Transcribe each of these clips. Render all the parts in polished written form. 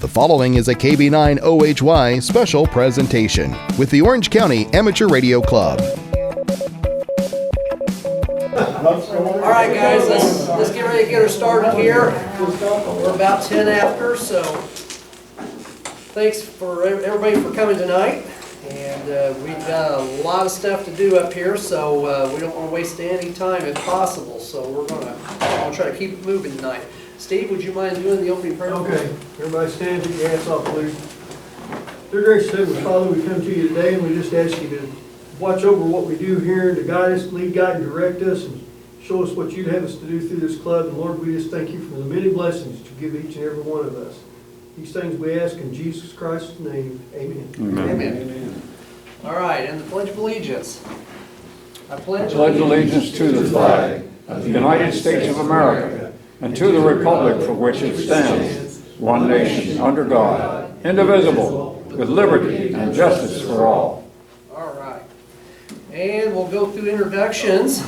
The following is a KB9 OHY special presentation with the Orange County Amateur Radio Club. All right, guys, let's get ready to get her started here. We're about 10 after, so thanks for everybody for coming tonight. And we've got a lot of stuff to do up here, so we don't want to waste any time if possible. So we're going to try to keep it moving tonight. Steve, would you mind doing the opening prayer? Okay, everybody stand, keep your hats off, please. Dear gracious Heavenly Father, we come to you today and we just ask you to watch over what we do here, to guide us, lead, guide, and direct us, and show us what you'd have us to do through this club. And Lord, we just thank you for the many blessings you give each and every one of us. These things we ask in Jesus Christ's name. Amen. Amen. Amen. All right, and the Pledge of Allegiance. I pledge allegiance to the flag of the United States of America and to the republic for which it stands, one nation, under God, indivisible, with liberty and justice for all. All right. And we'll go through introductions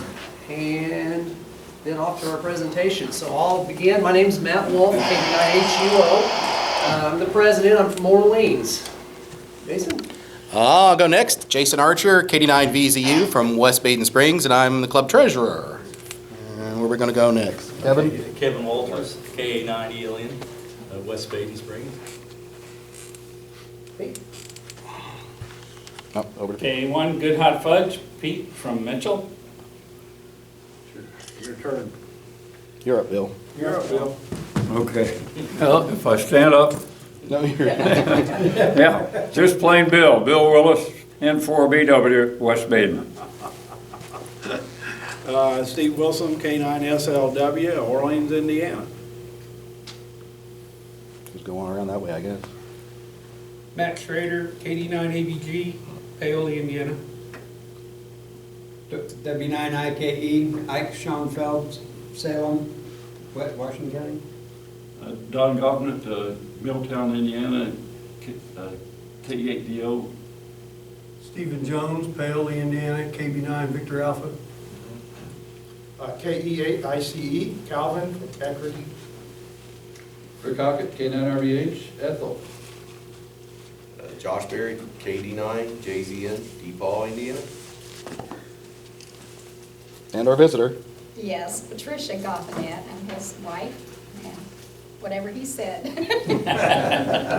and then off to our presentation. So I'll begin. My name is Matt Wolf, KBI-HUO. I'm the president. I'm from Orleans. Jason? I'll go next. Jason Archer, KD9VZU from West Baden Springs, and I'm the club treasurer. And where are we going to go next? Kevin? Kevin Walters, KA9ELN, West Baden Springs. Hey. Oh, over to K1 Good Hot Fudge, Pete from Mitchell. Your turn. You're up, Bill. You're up, Bill. Okay. Well, if I stand up. No, you're Yeah, just plain Bill. Bill Willis, N4BW, West Baden. Steve Wilson, K9SLW, Orleans, Indiana. Just go on around that way, I guess. Matt Schrader, KD9ABG, Paoli, Indiana. W9IKE, Ike Schoenfeld, Salem, Washington County. Don Government, Milltown, Indiana, K8DO. Stephen Jones, Paoli, Indiana, KB9 Victor Alpha. KE8 ICE, Calvin from Eckerty. Rick Hockett, K9RVH, Ethel. Josh Berry, KD9, JZN, DePaul, Indiana. And our visitor. Yes, Patricia Goffinet and his wife, and whatever he said.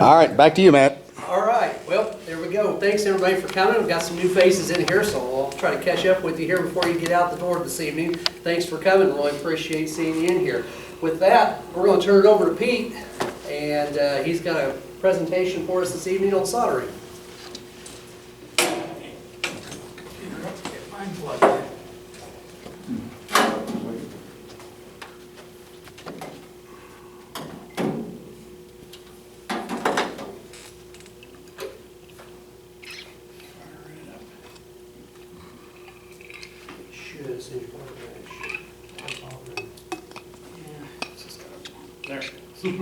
All right, back to you, Matt. All right, well, there we go. Thanks everybody for coming. We've got some new faces in here, so I'll try to catch up with you here before you get out the door this evening. Thanks for coming. Really appreciate seeing you in here. With that, we're going to turn it over to Pete, and he's got a presentation for us this evening on soldering. There. Starts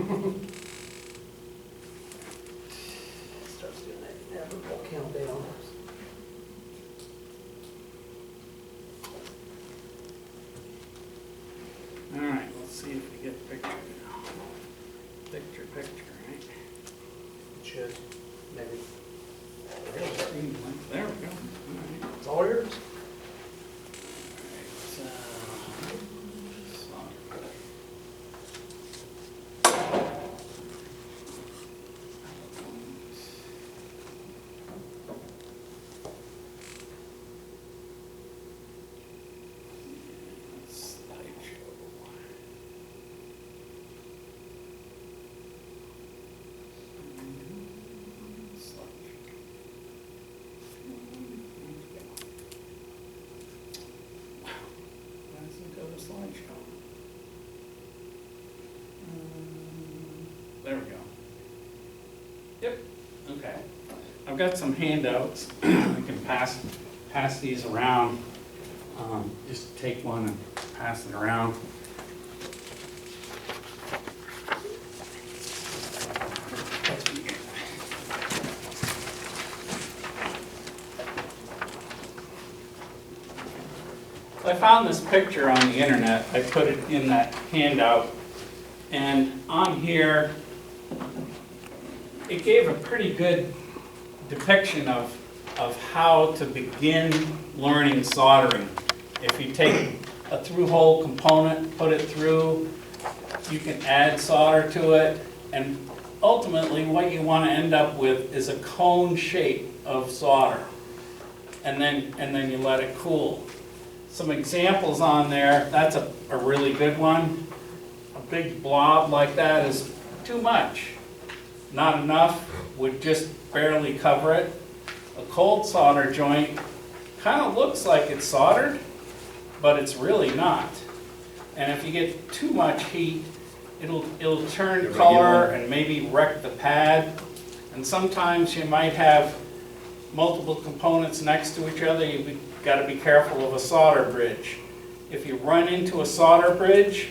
doing that inevitable countdown. All right, let's see if we get a picture now. Picture, right? Should, maybe. There we go. All right. It's all yours. There we go. Yep. Okay. I've got some handouts. I can pass these around. Just take one and pass it around. I found this picture on the internet. I put it in that handout. And on here it gave a pretty good depiction of how to begin learning soldering. If you take a through-hole component, put it through, you can add solder to it, and ultimately what you want to end up with is a cone shape of solder. And then you let it cool. Some examples on there, that's a really good one. A big blob like that is too much. Not enough would just barely cover it. A cold solder joint kind of looks like it's soldered, but it's really not. And if you get too much heat, it'll turn color and maybe wreck the pad. And sometimes you might have multiple components next to each other. You've got to be careful of a solder bridge. If you run into a solder bridge,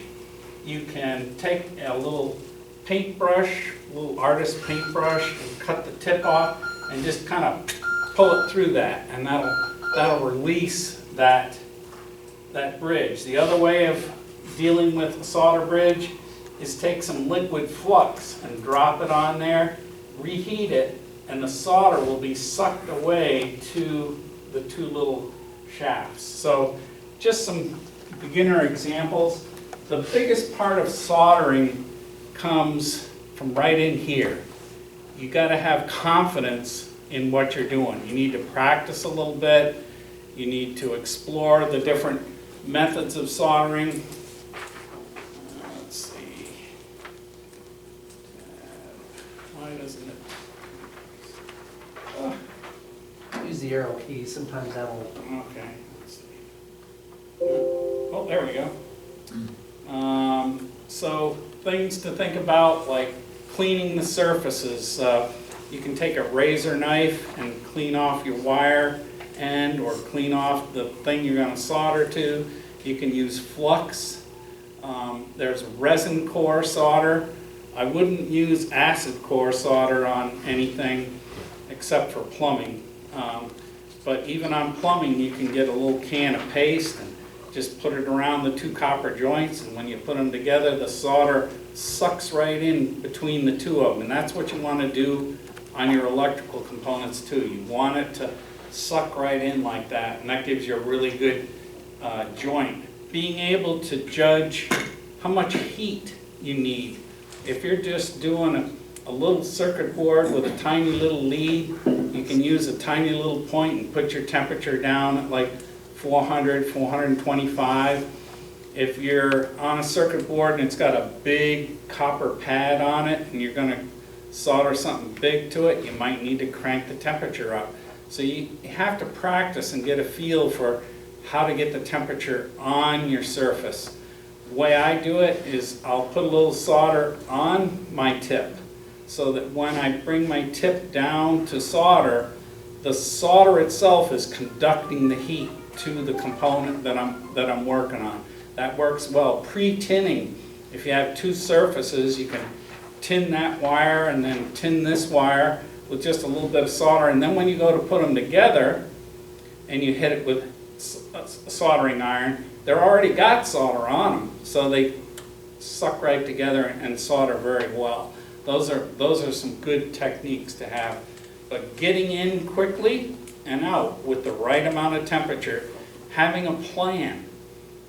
you can take a little paintbrush, a little artist paintbrush, and cut the tip off and just kind of pull it through that, and that'll release that bridge. The other way of dealing with a solder bridge is take some liquid flux and drop it on there, reheat it, and the solder will be sucked away to the two little shafts. So just some beginner examples. The biggest part of soldering comes from right in here. You got to have confidence in what you're doing. You need to practice a little bit. You need to explore the different methods of soldering. Let's see. Why doesn't it? Use the arrow key, sometimes that'll... Okay, let's see. Oh, there we go. So things to think about, like cleaning the surfaces. You can take a razor knife and clean off your wire end or clean off the thing you're going to solder to. You can use flux. There's resin core solder. I wouldn't use acid core solder on anything except for plumbing. But even on plumbing, you can get a little can of paste and just put it around the two copper joints, and when you put them together, the solder sucks right in between the two of them. And that's what you want to do on your electrical components too. You want it to suck right in like that, and that gives you a really good joint. Being able to judge how much heat you need. If you're just doing a little circuit board with a tiny little lead, you can use a tiny little point and put your temperature down at like 400, 425. If you're on a circuit board and it's got a big copper pad on it and you're going to solder something big to it, you might need to crank the temperature up. So you have to practice and get a feel for how to get the temperature on your surface. The way I do it is I'll put a little solder on my tip so that when I bring my tip down to solder, the solder itself is conducting the heat to the component that I'm working on. That works well. Pre-tinning, if you have two surfaces, you can tin that wire and then tin this wire with just a little bit of solder, and then when you go to put them together and you hit it with a soldering iron, they're already got solder on them, so they suck right together and solder very well. Those are some good techniques to have. But getting in quickly and out with the right amount of temperature, having a plan.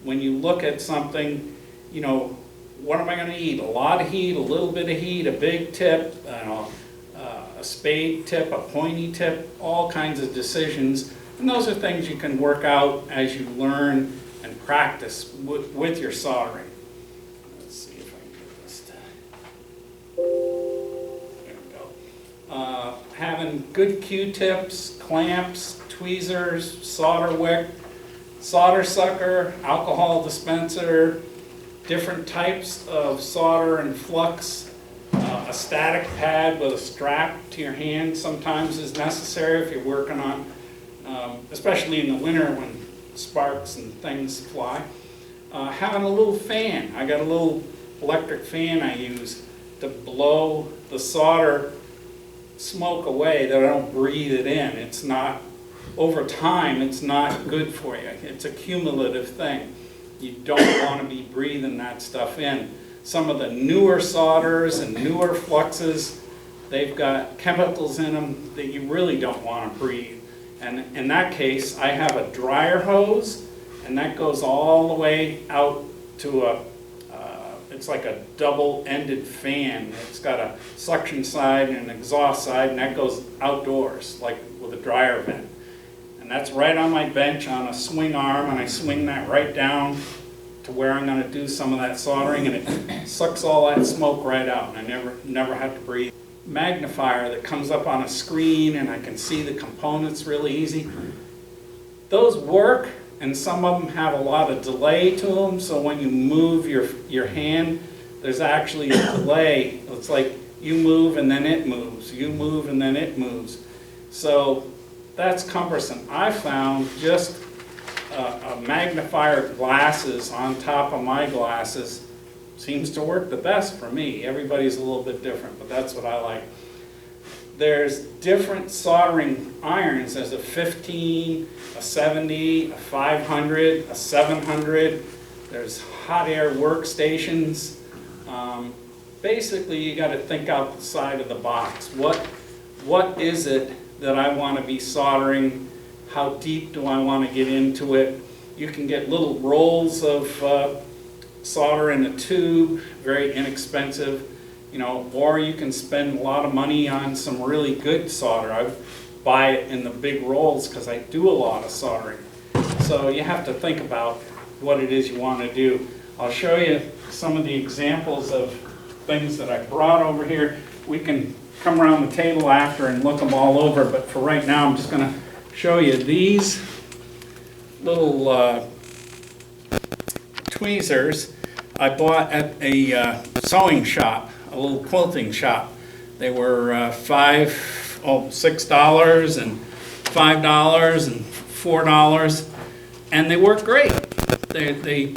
When you look at something, you know, what am I going to eat? A lot of heat, a little bit of heat, a big tip, a spade tip, a pointy tip, all kinds of decisions. And those are things you can work out as you learn and practice with your soldering. Let's see if I can get this to... There we go. Having good Q-tips, clamps, tweezers, solder wick, solder sucker, alcohol dispenser, different types of solder and flux. A static pad with a strap to your hand sometimes is necessary if you're working on, especially in the winter when sparks and things fly. Having a little fan. I got a little electric fan I use to blow the solder smoke away, that I don't breathe it in. It's not, over time, it's not good for you. It's a cumulative thing. You don't want to be breathing that stuff in. Some of the newer solders and newer fluxes, they've got chemicals in them that you really don't want to breathe. And in that case, I have a dryer hose, and that goes all the way out to it's like a double-ended fan. It's got a suction side and an exhaust side, and that goes outdoors, like with a dryer vent. And that's right on my bench on a swing arm, and I swing that right down to where I'm gonna do some of that soldering, and it sucks all that smoke right out, and I never have to breathe. Magnifier that comes up on a screen, and I can see the components really easy. Those work, and some of them have a lot of delay to them, so when you move your hand, there's actually a delay. It's like you move and then it moves, you move and then it moves. So that's cumbersome. I found just a magnifier glasses on top of my glasses seems to work the best for me. Everybody's a little bit different, but that's what I like. There's different soldering irons. There's a 15, a 70, a 500, a 700. There's hot air workstations. Basically, you got to think outside of the box. What is it that I want to be soldering? How deep do I want to get into it? You can get little rolls of solder in a tube, very inexpensive. You know, or you can spend a lot of money on some really good solder. I buy it in the big rolls because I do a lot of soldering. So you have to think about what it is you want to do. I'll show you some of the examples of things that I brought over here. We can come around the table after and look them all over, but for right now I'm just going to show you these little tweezers I bought at a sewing shop, a little quilting shop. They were $6 and $5 and $4, and they work great. They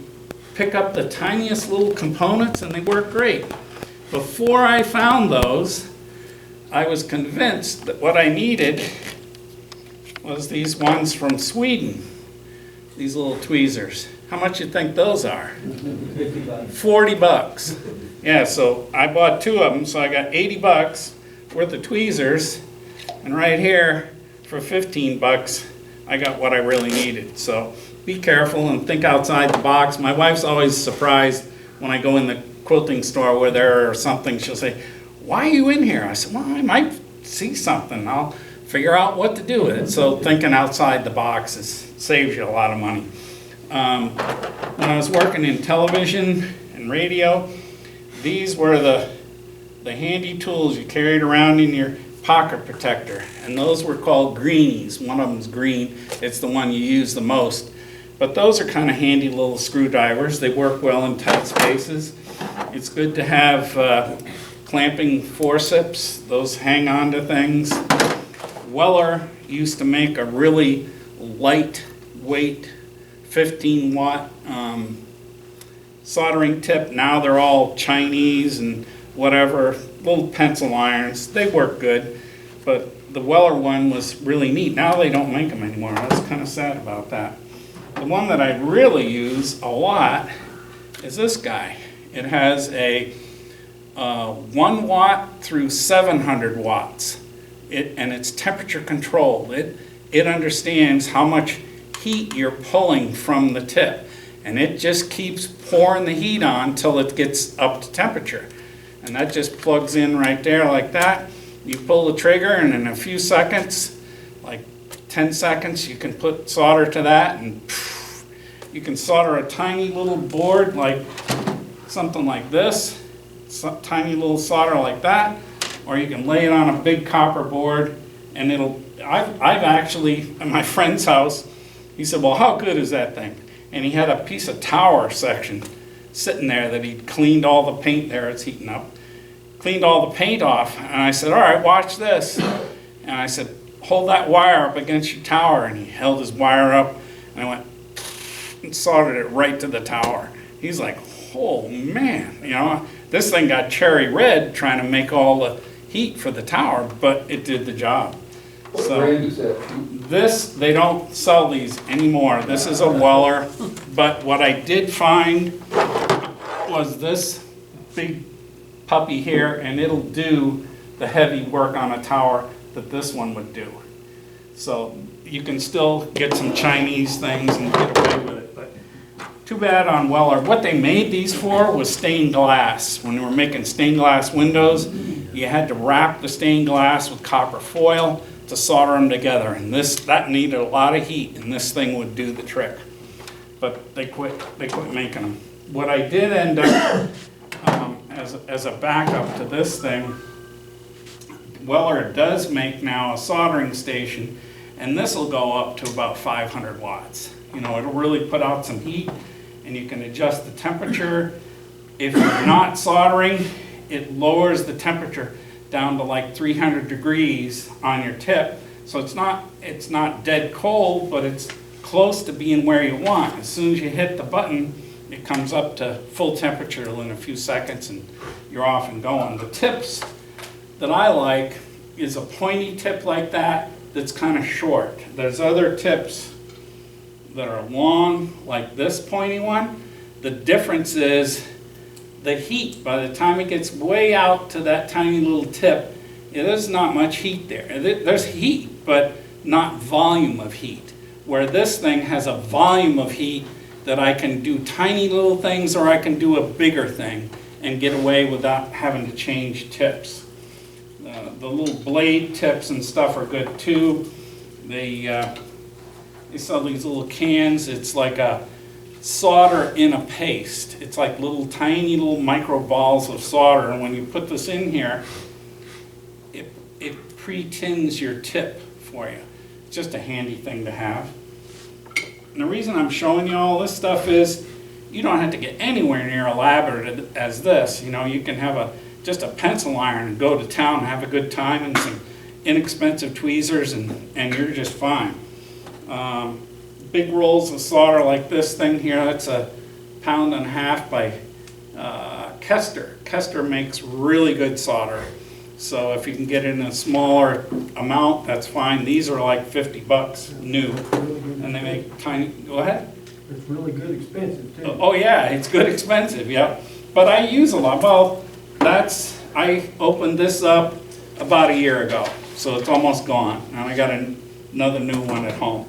pick up the tiniest little components and they work great. Before I found those, I was convinced that what I needed was these ones from Sweden, these little tweezers. How much you think those are? 40 bucks. Yeah, so I bought 2 of them, so I got 80 bucks worth of tweezers, and right here for 15 bucks, I got what I really needed. So be careful and think outside the box. My wife's always surprised when I go in the quilting store with her or something. She'll say, "Why are you in here?" I said, "Well, I might see something. I'll figure out what to do with it." So thinking outside the box saves you a lot of money. When I was working in television and radio, these were the handy tools you carried around in your pocket protector, and those were called greenies. One of them's green. It's the one you use the most. But those are kind of handy little screwdrivers. They work well in tight spaces. It's good to have clamping forceps. Those hang on to things. Weller used to make a really lightweight 15-watt soldering tip. Now they're all Chinese and whatever, little pencil irons. They work good, but the Weller one was really neat. Now they don't make them anymore. I was kind of sad about that. The one that I really use a lot is this guy. It has a 1 watt through 700 watts. And it's temperature controlled. It understands how much heat you're pulling from the tip, and it just keeps pouring the heat on until it gets up to temperature. And that just plugs in right there like that. You pull the trigger, and in a few seconds, like 10 seconds, you can put solder to that, and you can solder a tiny little board like something like this, tiny little solder like that, or you can lay it on a big copper board, and I've actually, at my friend's house, he said, "Well, how good is that thing?" And he had a piece of tower section sitting there that he'd cleaned all the paint there, it's heating up, cleaned all the paint off, and I said, "All right, watch this." And I said, "Hold that wire up against your tower," and he held his wire up, and I went and soldered it right to the tower. He's like, "Oh man, you know, this thing got cherry red trying to make all the heat for the tower, but it did the job." What brand is that? This, they don't sell these anymore. This is a Weller, but what I did find was this big puppy here, and it'll do the heavy work on a tower that this one would do. So you can still get some Chinese things and get away with it, but too bad on Weller. What they made these for was stained glass. When they were making stained glass windows, you had to wrap the stained glass with copper foil to solder them together, and that needed a lot of heat, and this thing would do the trick. But they quit making them. What I did end up, as a backup to this thing, Weller does make now a soldering station, and this will go up to about 500 watts. You know, it'll really put out some heat, and you can adjust the temperature. If you're not soldering, it lowers the temperature down to like 300 degrees on your tip. So it's not dead cold, but it's close to being where you want. As soon as you hit the button, it comes up to full temperature in a few seconds, and you're off and going. The tips that I like is a pointy tip like that that's kind of short. There's other tips that are long, like this pointy one. The difference is the heat. By the time it gets way out to that tiny little tip, there's not much heat there. There's heat, but not volume of heat. Where this thing has a volume of heat that I can do tiny little things, or I can do a bigger thing and get away without having to change tips. The little blade tips and stuff are good too. They sell these little cans. It's like a solder in a paste. It's like little tiny little micro balls of solder, and when you put this in here, it pre-tins your tip for you. It's just a handy thing to have. And the reason I'm showing you all this stuff is you don't have to get anywhere near elaborate as this. You know, you can have just a pencil iron and go to town and have a good time, and some inexpensive tweezers, and you're just fine. Big rolls of solder like this thing here, that's 1.5 pounds by Kester. Kester makes really good solder. So if you can get it in a smaller amount, that's fine. These are like $50 new, and they make tiny, go ahead. It's really good expensive too. Oh yeah, it's good expensive, yeah. But I use a lot. Well, I opened this up about a year ago, so it's almost gone. And I got another new one at home.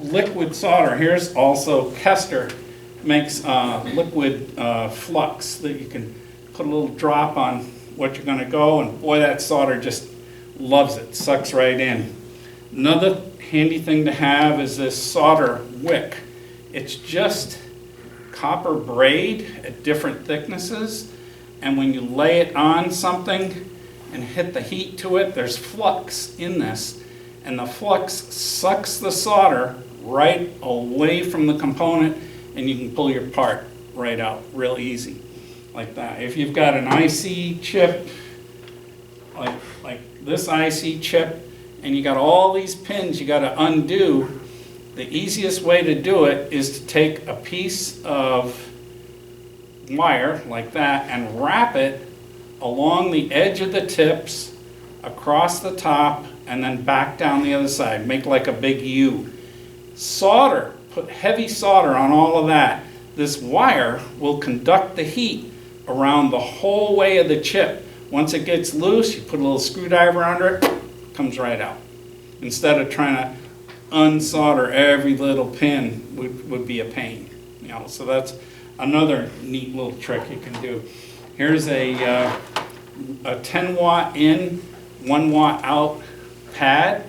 Liquid solder, here's also Kester makes liquid flux that you can put a little drop on what you're gonna go, and boy, that solder just loves it, sucks right in. Another handy thing to have is this solder wick. It's just copper braid at different thicknesses, and when you lay it on something and hit the heat to it, there's flux in this, and the flux sucks the solder right away from the component, and you can pull your part right out real easy like that. If you've got an IC chip, like this IC chip, and you got all these pins you got to undo, the easiest way to do it is to take a piece of wire like that and wrap it along the edge of the tips, across the top, and then back down the other side. Make like a big U. Solder, put heavy solder on all of that. This wire will conduct the heat around the whole way of the chip. Once it gets loose, you put a little screwdriver under it, comes right out. Instead of trying to unsolder every little pin would be a pain. You know, so that's another neat little trick you can do. Here's a 10 watt in, 1 watt out pad,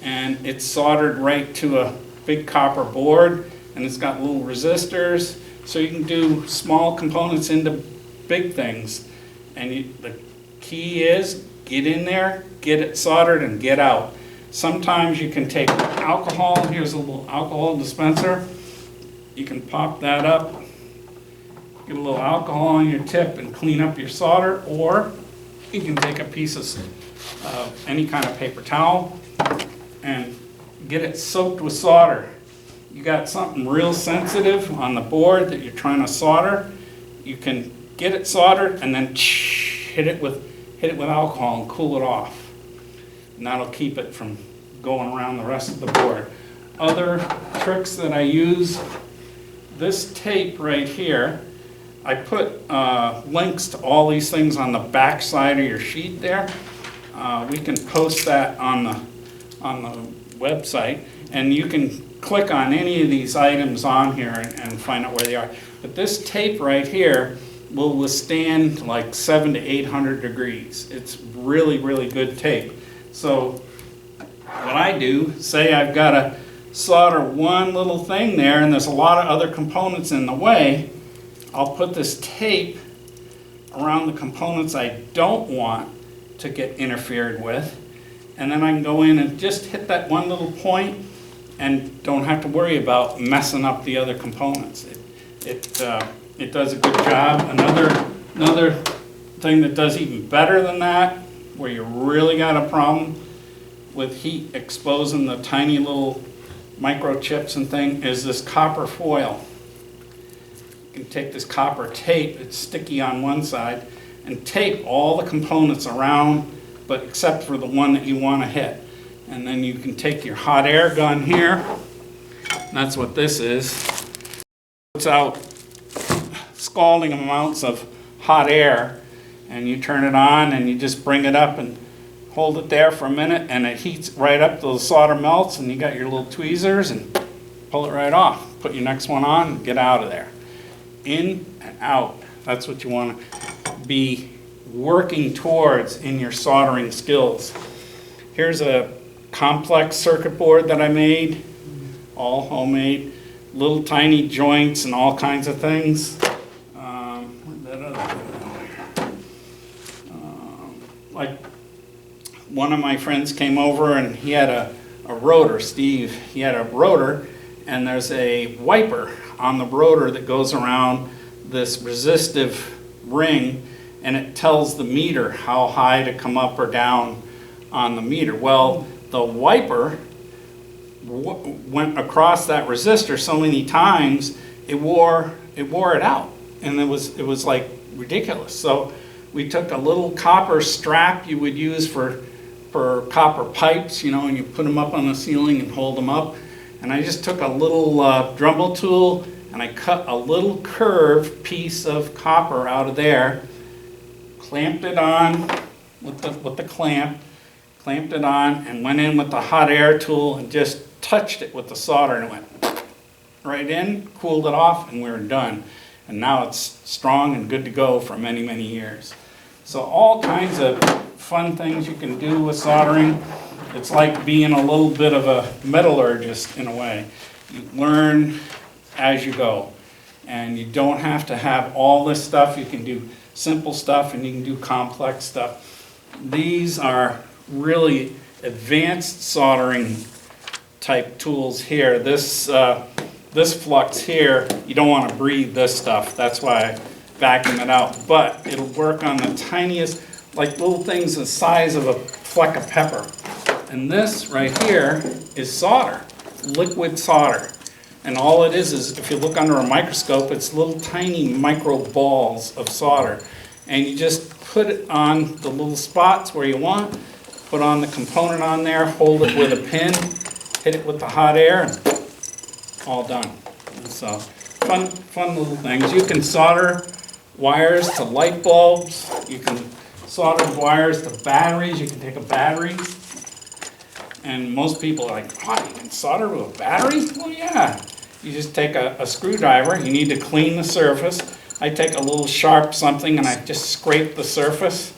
and it's soldered right to a big copper board, and it's got little resistors, so you can do small components into big things. And the key is get in there, get it soldered, and get out. Sometimes you can take alcohol. Here's a little alcohol dispenser. You can pop that up, get a little alcohol on your tip and clean up your solder, or you can take a piece of any kind of paper towel and get it soaked with solder. You got something real sensitive on the board that you're trying to solder, you can get it soldered and then hit it with alcohol and cool it off. And that'll keep it from going around the rest of the board. Other tricks that I use, this tape right here, I put links to all these things on the back side of your sheet there. We can post that on the website, and you can click on any of these items on here and find out where they are. But this tape right here will withstand like 700 to 800 degrees. It's really, really good tape. So what I do, say I've got to solder one little thing there and there's a lot of other components in the way, I'll put this tape around the components I don't want to get interfered with, and then I can go in and just hit that one little point and don't have to worry about messing up the other components. It does a good job. Another thing that does even better than that, where you really got a problem with heat exposing the tiny little microchips and thing, is this copper foil. You can take this copper tape, it's sticky on one side, and tape all the components around, but except for the one that you want to hit. And then you can take your hot air gun here, and that's what this is. Puts out scalding amounts of hot air, and you turn it on and you just bring it up and hold it there for a minute, and it heats right up till the solder melts, and you got your little tweezers and pull it right off. Put your next one on and get out of there. In and out. That's what you want to be working towards in your soldering skills. Here's a complex circuit board that I made, all homemade, little tiny joints and all kinds of things. Like one of my friends came over and he had a rotor, Steve, he had a rotor, and there's a wiper on the rotor that goes around this resistive ring, and it tells the meter how high to come up or down on the meter. Well, the wiper went across that resistor so many times it wore it out, and it was like ridiculous. So we took a little copper strap you would use for copper pipes, and you put them up on the ceiling and hold them up. And I just took a little Dremel tool and I cut a little curved piece of copper out of there, clamped it on with the clamp, clamped it on, and went in with the hot air tool and just touched it with the solder, and it went right in, cooled it off, and we were done. And now it's strong and good to go for many, many years. So all kinds of fun things you can do with soldering. It's like being a little bit of a metallurgist in a way. You learn as you go. And you don't have to have all this stuff. You can do simple stuff and you can do complex stuff. These are really advanced soldering type tools here. This flux here, you don't want to breathe this stuff. That's why I vacuum it out. But it'll work on the tiniest, like little things the size of a fleck of pepper. And this right here is solder, liquid solder. And all it is if you look under a microscope, it's little tiny micro balls of solder. And you just put it on the little spots where you want, put on the component on there, hold it with a pin, hit it with the hot air, and all done. So fun little things. You can solder wires to light bulbs. You can solder wires to batteries. You can take a battery. And most people are like, what, you can solder to a battery? Well, yeah. You just take a screwdriver. You need to clean the surface. I take a little sharp something and I just scrape the surface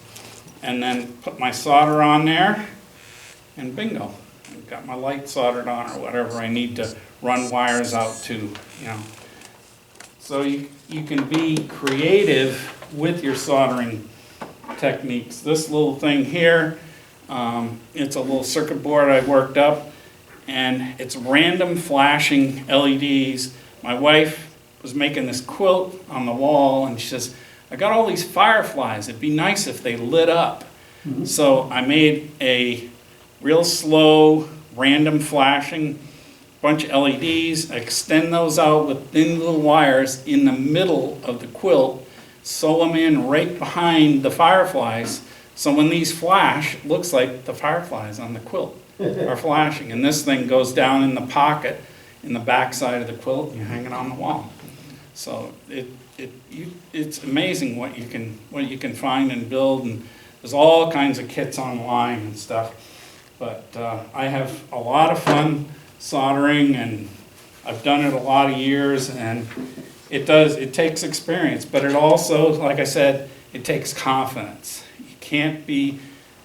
and then put my solder on there, and bingo. I've got my light soldered on or whatever I need to run wires out to, So you can be creative with your soldering techniques. This little thing here, it's a little circuit board I worked up, and it's random flashing LEDs. My wife was making this quilt on the wall, and she says, I got all these fireflies. It'd be nice if they lit up. Mm-hmm. So I made a real slow, random flashing bunch of LEDs, extend those out with thin little wires in the middle of the quilt, sew them in right behind the fireflies, so when these flash, it looks like the fireflies on the quilt are flashing. And this thing goes down in the pocket in the back side of the quilt, and you hang it on the wall. So it's amazing what you can find and build, and there's all kinds of kits online and stuff. But I have a lot of fun soldering, and I've done it a lot of years, and it takes experience, but it also, like I said, it takes confidence. You can't be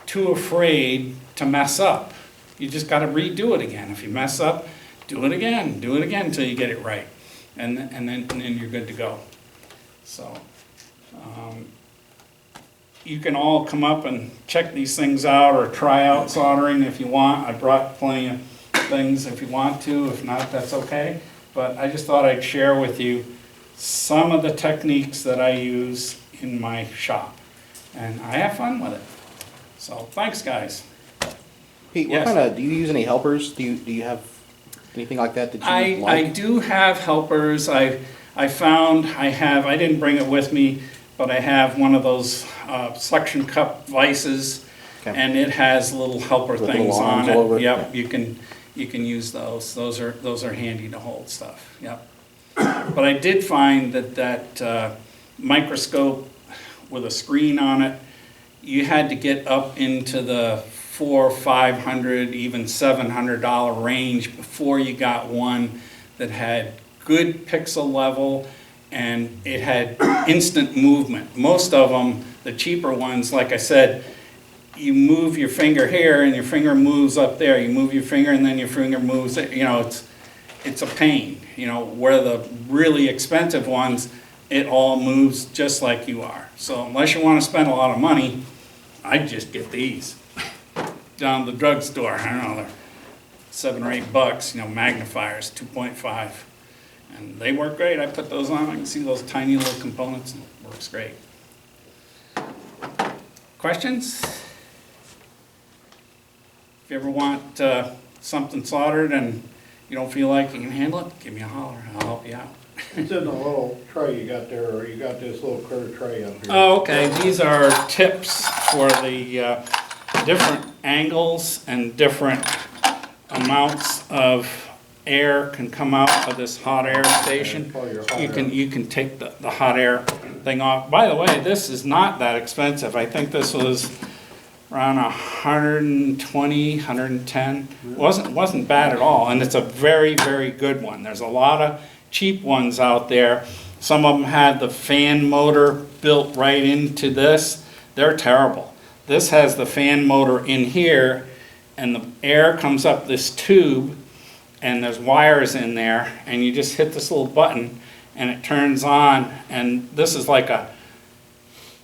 too afraid to mess up. You just got to redo it again. If you mess up, do it again until you get it right, and then you're good to go. So you can all come up and check these things out or try out soldering if you want. I brought plenty of things if you want to. If not, that's okay. But I just thought I'd share with you some of the techniques that I use in my shop, and I have fun with it. So thanks, guys. Pete, what Yes. kind of, do you use any helpers? Do you have anything like that that you I like? do have helpers. I found I didn't bring it with me, but I have one of those suction cup vices, Okay. and it has little helper With things little on arms it. all over it? Yep, you can use those. Those are handy to hold stuff. Yep. But I did find that microscope with a screen on it, you had to get up into the $400, $500, even $700 range before you got one that had good pixel level and it had instant movement. Most of them, the cheaper ones, like I said, you move your finger here and your finger moves up there. You move your finger and then your finger moves. You know, it's a pain. You know, where the really expensive ones, it all moves just like you are. So unless you want to spend a lot of money, I'd just get these down to the drugstore. I don't know, they're $7 or $8. You know, magnifiers, 2.5, and they work great. I put those on. I can see those tiny little components, and it works great. Questions? If you ever want something soldered and you don't feel like you can handle it, give me a holler. I'll help you out. It's in the little tray you got there, or you got this little clear tray up here. Oh, okay. These are tips for the different angles and different amounts of air can come out of this hot air station. You can take the hot air thing off. By the way, this is not that expensive. I think this was around 120, 110. Wasn't bad at all, and it's a very, very good one. There's a lot of cheap ones out there. Some of them had the fan motor built right into this. They're terrible. This has the fan motor in here, and the air comes up this tube, and there's wires in there, and you just hit this little button, and it turns on, and this is like a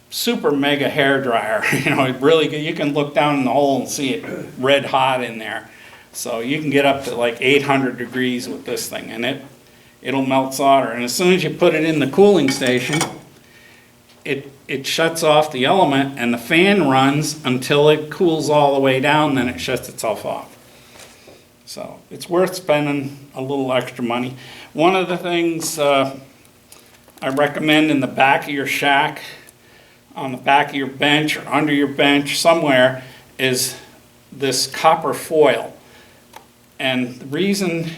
super mega hair dryer. You know, it really good. You can look down in the hole and see it red hot in there. So you can get up to like 800 degrees with this thing, and it'll melt solder. And as soon as you put it in the cooling station, it shuts off the element, and the fan runs until it cools all the way down, then it shuts itself off. So it's worth spending a little extra money. One of the things I recommend in the back of your shack, on the back of your bench or under your bench somewhere, is this copper foil. And the reason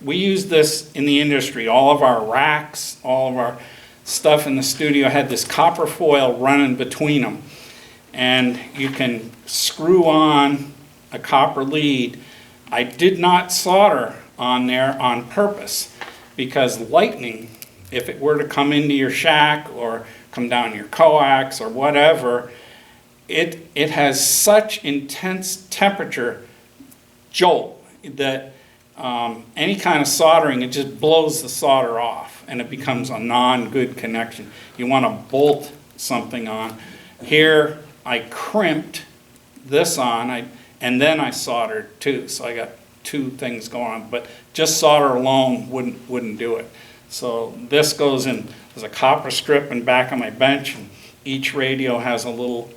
we use this in the industry, all of our racks, all of our stuff in the studio had this copper foil running between them. And you can screw on a copper lead. I did not solder on there on purpose, because lightning, if it were to come into your shack or come down your coax or whatever, it has such intense temperature jolt that any kind of soldering, it just blows the solder off and it becomes a non-good connection. You want to bolt something on. Here I crimped this on, and then I soldered too, so I got two things going on, but just solder alone wouldn't do it. So this goes in, there's a copper strip in back of my bench, and each radio has a little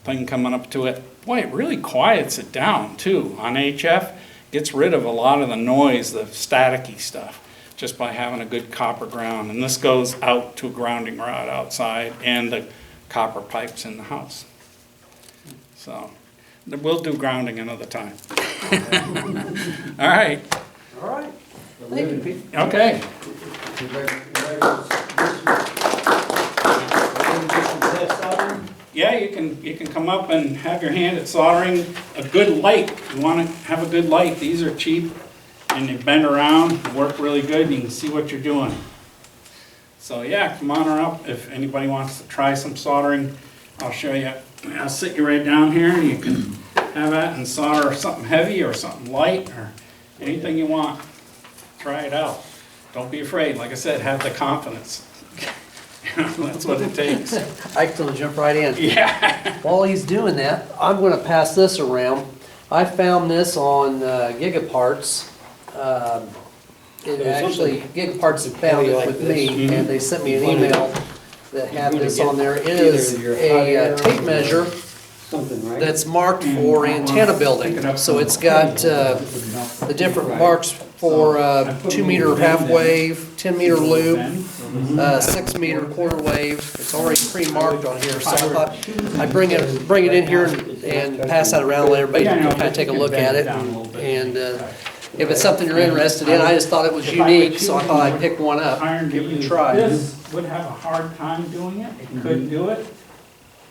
thing coming up to it. Boy, it really quiets it down too. On HF, gets rid of a lot of the noise, the staticky stuff, just by having a good copper ground. And this goes out to a grounding rod outside and the copper pipes in the house. So we'll do grounding another time. All right. All right. Thank you, Pete. Okay. Congratulations. Yeah, you can come up and have your hand at soldering. A good light, you want to have a good light. These are cheap and they bend around, work really good, and you can see what you're doing. So yeah, come on up if anybody wants to try some soldering. I'll show you. I'll sit you right down here and you can have that and solder something heavy or something light or anything you want. Try it out. Don't be afraid. Like I said, have the confidence. That's what it takes. Ike's gonna jump right in. Yeah. While he's doing that, I'm gonna pass this around. I found this on Gigaparts. It actually, Gigaparts had found it with me, and they sent me an email that had this on there. It is a tape measure that's marked for antenna building. So it's got the different marks for 2 meter half wave, 10 meter loop, 6 meter quarter wave. It's already pre-marked on here, so I thought I'd bring it in here and pass that around, let everybody kind of take a look at it. And if it's something you're interested in, I just thought it was unique, so I thought I'd pick one up, give it a try. This would have a hard time doing it. It could do it,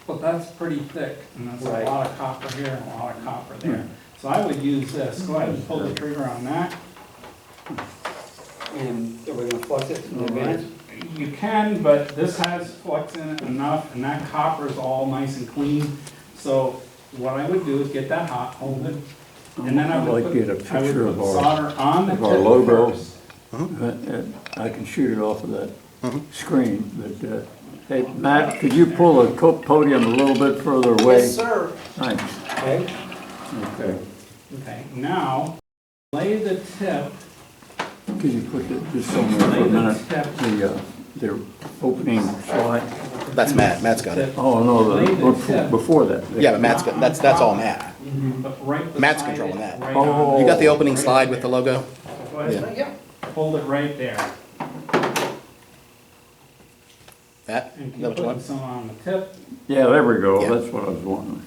but that's pretty thick, and that's a lot of copper here and a lot of copper there. So I would use this. Go ahead and pull the trigger on that. And are we gonna flux it in advance? You can, but this has flux in it enough, and that copper is all nice and clean. So what I would do is get that hot, hold it, and then I would get a put picture of solder on the of our tip logo. first. I can shoot it off of that screen, but, hey, Matt, could you pull the podium a little bit further away? Yes, sir. Thanks. Okay. Okay. Okay, now lay the tip. Could you put it just somewhere for a minute, the opening slide? That's Matt. Matt's got it. Oh, no, before that. Yeah, but Matt's got, that's all Matt. But right Matt's beside controlling it, that. right Oh. on. You got the opening slide with the logo? Go ahead. Yeah. Hold it right there. That? And Is keep that what you putting want? some on the tip. Yeah, there we go, Yeah. that's what I was wanting.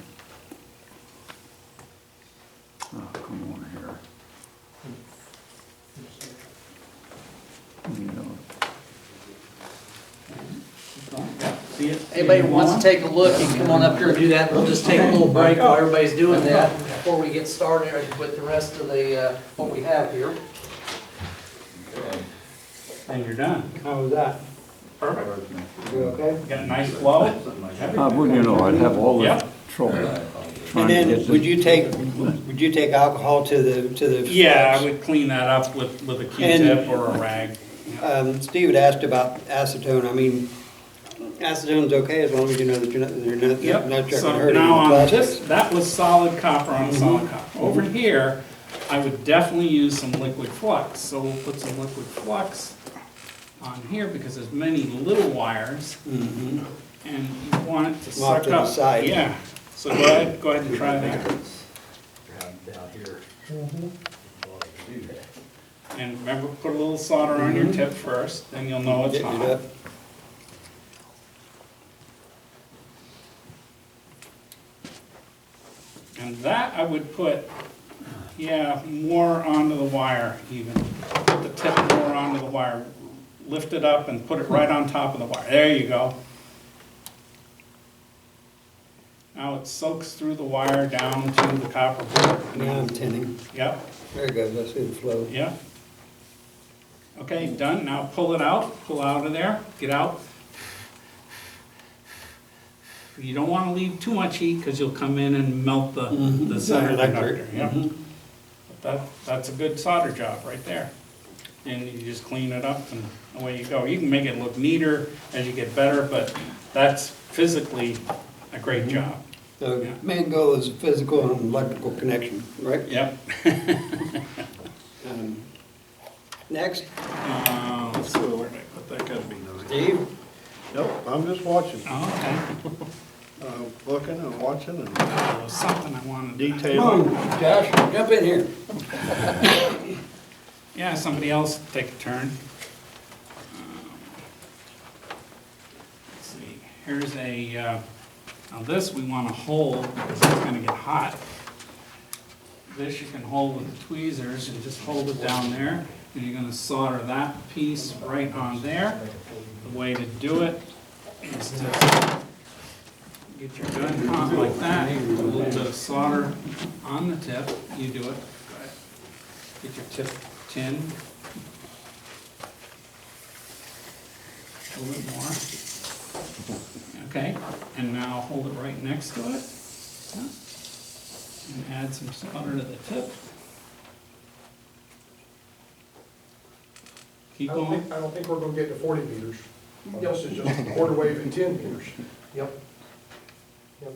Oh, come on here. You know. See it? Anybody who wants to take a look, you can come on up here and do that. We'll just take a little break while everybody's doing that before we get started with the rest of the, what we have here. And you're done. How was that? Perfect. You okay? Got a nice flow. Wouldn't you know, I'd have all the Yep. trouble. And trying to then, get would you take alcohol to the? Yeah, I flux? would clean that up with a Q-tip or a rag. Steve had asked about acetone. I mean, acetone's okay as long as you know that you're not Yep, trying to so hurt now any on plastics. this, that was solid copper on solid copper. Over here, I would definitely use some liquid flux. So we'll put some liquid flux on here because there's many little wires and you want it to Off suck to the up. side. Yeah, so go ahead and try that. And remember, put a little solder on your tip first, then you'll know it's Getting it hot. up. And that I would put, yeah, more onto the wire even. Put the tip more onto the wire. Lift it up and put it right on top of the wire. There you go. Now it soaks through the wire down to the copper board. Now I'm tinning. Yep, There it goes. I see the flow. yep. Okay, done. Now pull it out. Pull out of there. Get out. You don't want to leave too much heat because you'll come in and melt the semiconductor. Yep. But that's a good solder job right there. And you just clean it up and away you go. You can make it look neater as you get better, but that's physically a great job. So main goal is physical and electrical connection, right? Yep. Next, Let's see, where did I put that? Gotta be those. Steve? Nope, I'm just watching, Oh, okay. looking and watching and There was something I wanted to. Come detailing. on, Josh, jump in here. Yeah, somebody else take a turn. Let's see, here's a, now this we want to hold because it's going to get hot. This you can hold with the tweezers and just hold it down there. And you're going to solder that piece right on there. The way to do it is to get your gun hot like that, put a little bit of solder on the tip, you do it. Go ahead. Get your tip tin. A little bit more. Okay, and now hold it right next to it. And add some solder to the tip. Keep going. I don't think we're gonna get to 40 meters. This is just quarter wave and 10 meters. Yep. Yep,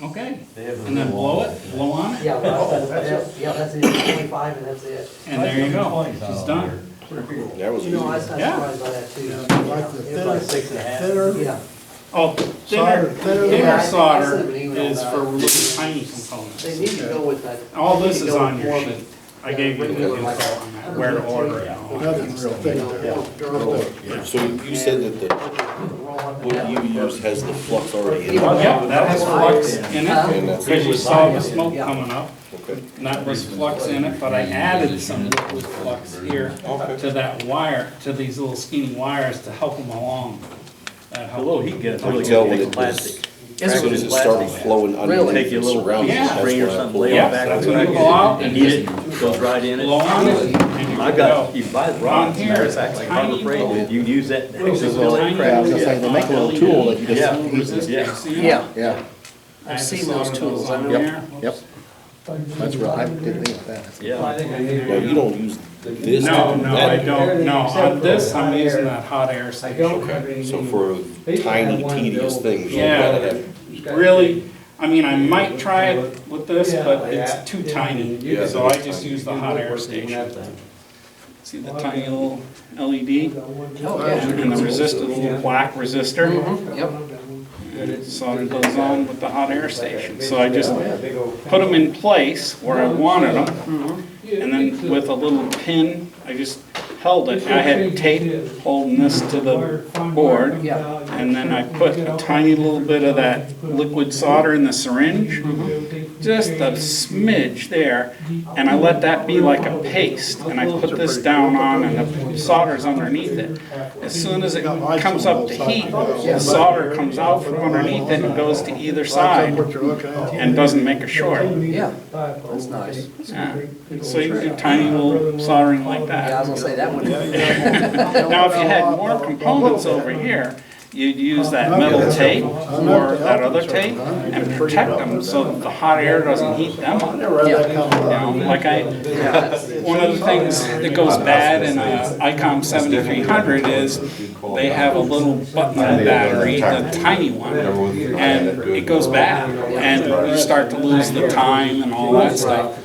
Okay, and then blow it, blow on it. yeah, that's it, 25 and that's it. And there you go, it's done. That was You know, I was easy. surprised by that too. Like the It was like 6.5. thinner, Yeah. Oh, Solder, thinner Yeah, I solder sent them an email is about for it. little tiny They components. need to go with that. All they this need is to go on with your more sheet. than- I gave you the regular, info like, on that, where to order it and all that. nothing's real thick. So you said that the, what you use has the flux already in it? Yep, that has flux in And it, that's- because you saw the smoke coming up. Okay. And that was flux in it, but I added some liquid flux here to that wire, to these little skinny wires to help them along. That helped. Although he gets I really can tell good when big it plastic. As soon as it started flowing underneath Take you a and little surrounding it, that's spring or when I something, pulled lay it it off. back That's on when the you pull out and heat it, goes right in it. Blow on it, and you're I good to got, go. you buy the On rods, here, matter of it's a fact, like tiny Harbor Freight, little- you use that. Yeah, I was gonna say, they make a little tool that you just Yeah. Resistor, Yeah. see it? Yeah. Yeah, I've seen those tools, I know. Yep. Yep. That's real, I didn't think of that. Yeah. Now, you don't use this. No, to do no, that. I don't, no, on this, I'm using that hot air station. Okay, so for tiny tedious things, you Yeah. gotta have. Really, I mean, I might try it with this, but it's too tiny, Yeah, so I just use the hot air station. See the tiny little LED? Oh, yeah. And the resistor, the little black resistor? Yep. And it solder goes on with the hot air station. So I just put them in place where I wanted them. And then with a little pin, I just held it. I had tape holding this to the board. Yeah. And then I put a tiny little bit of that liquid solder in the syringe. Just a smidge there. And I let that be like a paste. And I put this down on and the solder's underneath it. As soon as it comes up to heat, the solder comes out from underneath it and goes to either side and doesn't make a short. Yeah, that's nice. Yeah. So you can do tiny little soldering like Yeah, I that. was gonna say that one. Now, if you had more components over here, you'd use that metal tape or that other tape and protect them so that the hot air doesn't heat them up. You know, like one of the things that goes bad in a ICOM 7300 is they have a little button battery, the tiny one, and it goes bad. And you start to lose the time and all that stuff.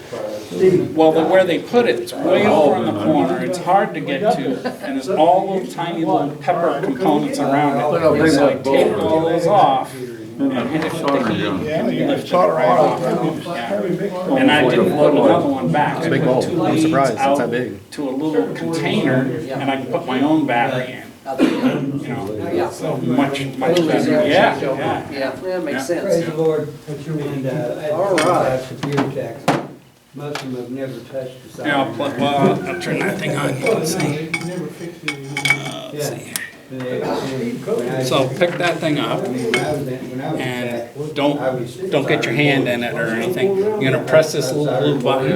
Well, where they put it, it's way over in the corner, it's hard to get to, and there's all those tiny little pepper components around it. So I take all those off and hit it with the heat and lift it right off. Yeah. And I didn't put another one back. I big put bulb. two I'm leads surprised it's out that big. to a little container, and I can put my own battery in. You know, so much better. Yeah, yeah. Yeah, that makes Yeah. sense. Praise the Lord. And, All right. computer techs, most of them have never touched the Yeah, I'll soldering plug, iron. well, I'll turn that thing on. Let's see. Let's see. So pick that thing up and don't get your hand in it or anything. You're gonna press this little blue button.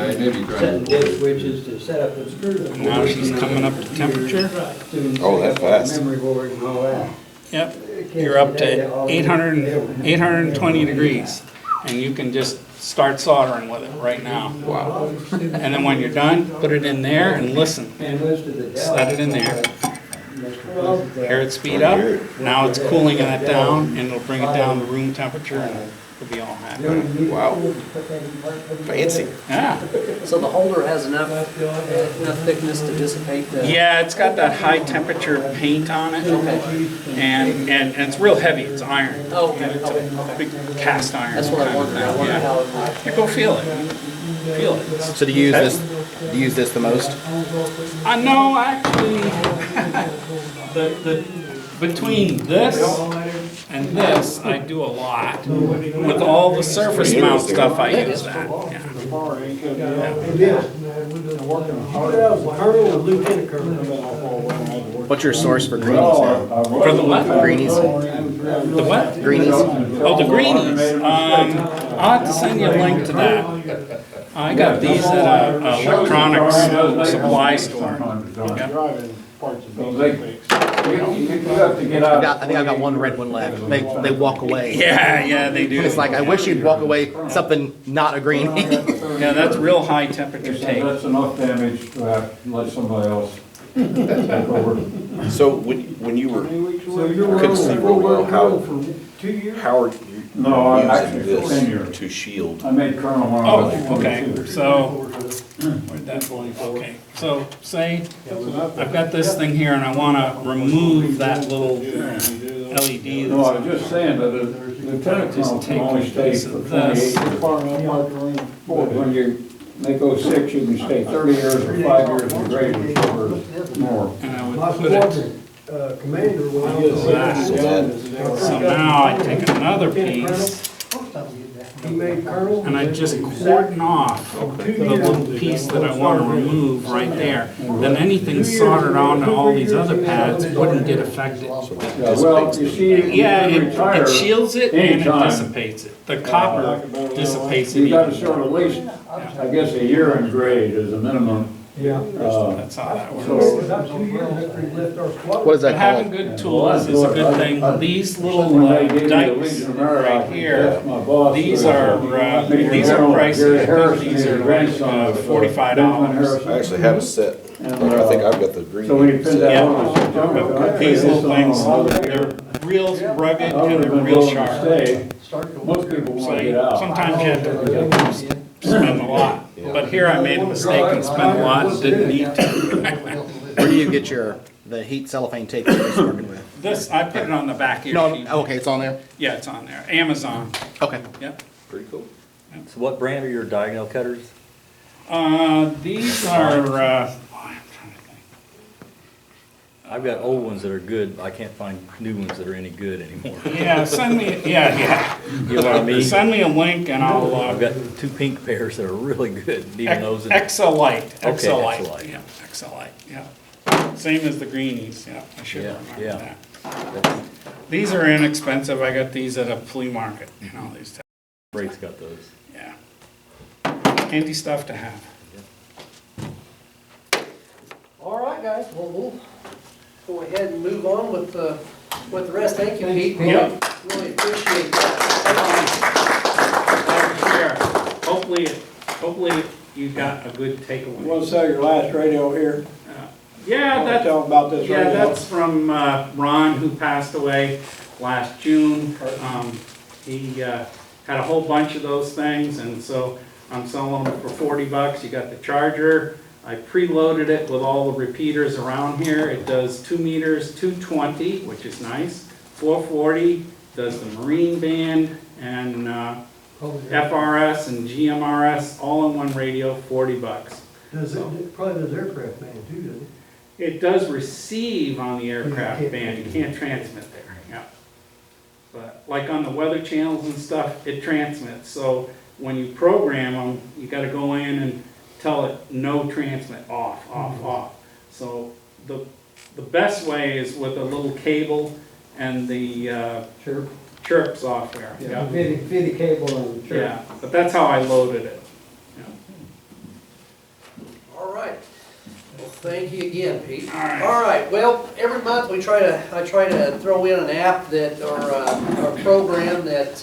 Setting dip switches to set up the screw. Now she's coming up to temperature. Oh, that fast. Memory board and all that. Yep, you're up to 820 degrees. And you can just start soldering with it right now. Wow. And then when you're done, put it in there and listen. And most of the Set it in there. Hear it speed up. Now it's cooling that down and it'll bring it down to room temperature and it'll be all happy. Wow. Fancy. Yeah. So the holder has enough thickness to dissipate the. Yeah, it's got that high temperature paint on it. And it's real heavy. It's iron. Oh, okay, It's okay, a big cast iron. That's what I kind of wondered. I thing. wondered Yeah. how it would. Yeah, go feel it. Feel it. So do you use this the most? No, actually, between this and this, I do a lot. With all the surface mount stuff, I use that. Yeah. Started out as a colonel and lieutenant colonel. What's your source for greenies now? For the what? Greenies? The what? Greenies? Oh, the greenies. I'll have to send you a link to that. I got these at a electronics supply store. Yep. Driving parts of So these they- fixed. You have to get out. I think I've got one red one left. They walk away. Yeah, they do. It's like, I wish you'd walk away something not a greenie. Yeah, that's real high temperature tape. That's enough damage to have to let somebody else take over. So when you were, So you were couldn't see on real well full how, colonel for 2 years? how are you No, I'm actually using for 10 this years. to shield? I made colonel when I Oh, was okay, 22. so, where'd that go? Okay, so say, I've got this thing here and I wanna remove that little LED. No, I was just saying that a lieutenant colonel can only stay for 28 years. But when you make 06, you can stay 30 years or 5 years in grade or more. And I My would put it, squadron commander was so now I take another piece He made colonel. and I just cordon off the little piece that I wanna remove right there. Then anything soldered onto all these other pads wouldn't get affected. Yeah, well, you see, Yeah, you can retire it shields it and it anytime. dissipates it. The copper dissipates it. You gotta even serve more. at least, I guess, a year in grade is a minimum. Yeah. That's how that works. So about 2 years after he left our squadron. What is But that having called? good tools is a good thing. These little When they gave me the dikes Legion of Merit, right here, that's my boss. these was, are Major pricey. General I Gary think Harrison, these his are grandson like was, $45. Benjamin Harrison. I actually have a set, And, but I think I've got the green. So when he pinned that Yeah. on, I said, "John, I These think little this things, on another they're year." real rugged I and would have they're been real willing to sharp. stay. Most people So want to you- get out. sometimes you have to spend a lot. But here I made a mistake and spent a lot and didn't need to. Where do you get the heat cellophane tape that you're working with? This, I put it on the back here. No, okay, it's on there? Yeah, it's on there. Amazon. Okay. Yep. Pretty cool. So what brand are your diagonal cutters? These are, I'm trying to think. I've got old ones that are good, I can't find new ones that are any good anymore. Yeah, send me, yeah. You know what I mean? Send me a link and I'll, I've got 2 pink pairs that are really good, even those. Exolite, Okay, Exolite. Exolite. Yeah, Exolite, yeah. Same as the greenies, yeah, I should Yeah, remember yeah. that. These are inexpensive, I got these at a flea market, you know, these, Brake's got those. yeah. Handy stuff to have. All right, guys, well, we'll go ahead and move on with the rest. Thank you, Pete. Yep. Really appreciate that. Hopefully you got a good takeaway. You want to sell your last radio here? Yeah, that's. Tell them about this Yeah, radio. that's from Ron, who passed away last June. He had a whole bunch of those things, and so I'm selling them for $40. You got the charger. I preloaded it with all the repeaters around here. It does 2 meters, 220, which is nice. 440 does the Marine Band and FRS and GMRS, all in one radio, $40. Does it, probably does aircraft band too, doesn't it? It does receive on the aircraft can't band, you can't transmit there, yeah. But like on the weather channels and stuff, it transmits, so when you program them, you gotta go in and tell it no transmit, off, off. So the best way is with a little cable and the chirp software, yeah. Fit a cable and chirp. Yeah, but that's how I loaded it. All right. Well, thank you again, Pete. All right. All right, well, every month I try to throw in an app that, or a program that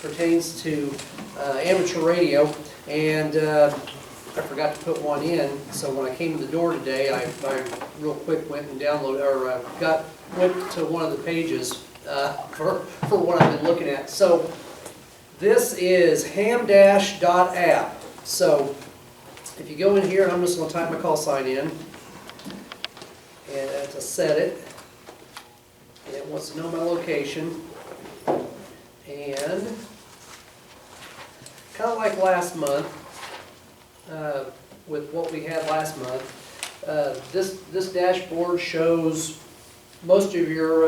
pertains to amateur radio, and I forgot to put one in, so when I came to the door today, I real quick went and downloaded, or went to one of the pages for what I've been looking at. So this is ham-app. So if you go in here, and I'm just going to type my call sign in, and to set it, and it wants to know my location, and kind of like last month, with what we had last month, this dashboard shows most of your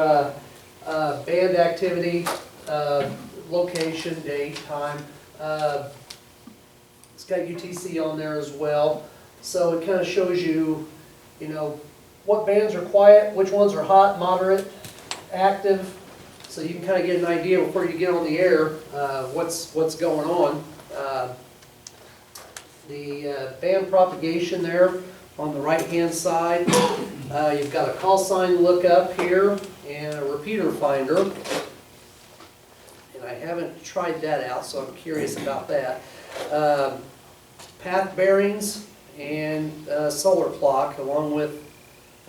band activity, location, date, time. It's got UTC on there as well. So it kind of shows you, you know, what bands are quiet, which ones are hot, moderate, active. So you can kind of get an idea before you get on the air, what's going on. The band propagation there on the right-hand side. You've got a call sign lookup here and a repeater finder. And I haven't tried that out, so I'm curious about that. Path bearings and solar clock along with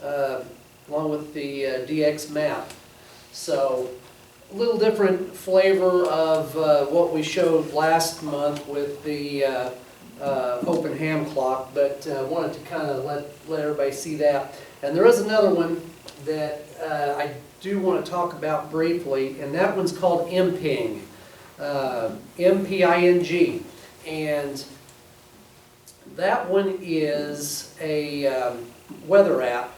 the DX map. So a little different flavor of what we showed last month with the open ham clock, but wanted to kind of let everybody see that. And there is another one that I do want to talk about briefly, and that one's called MPing, M-P-I-N-G. And that one is a weather app.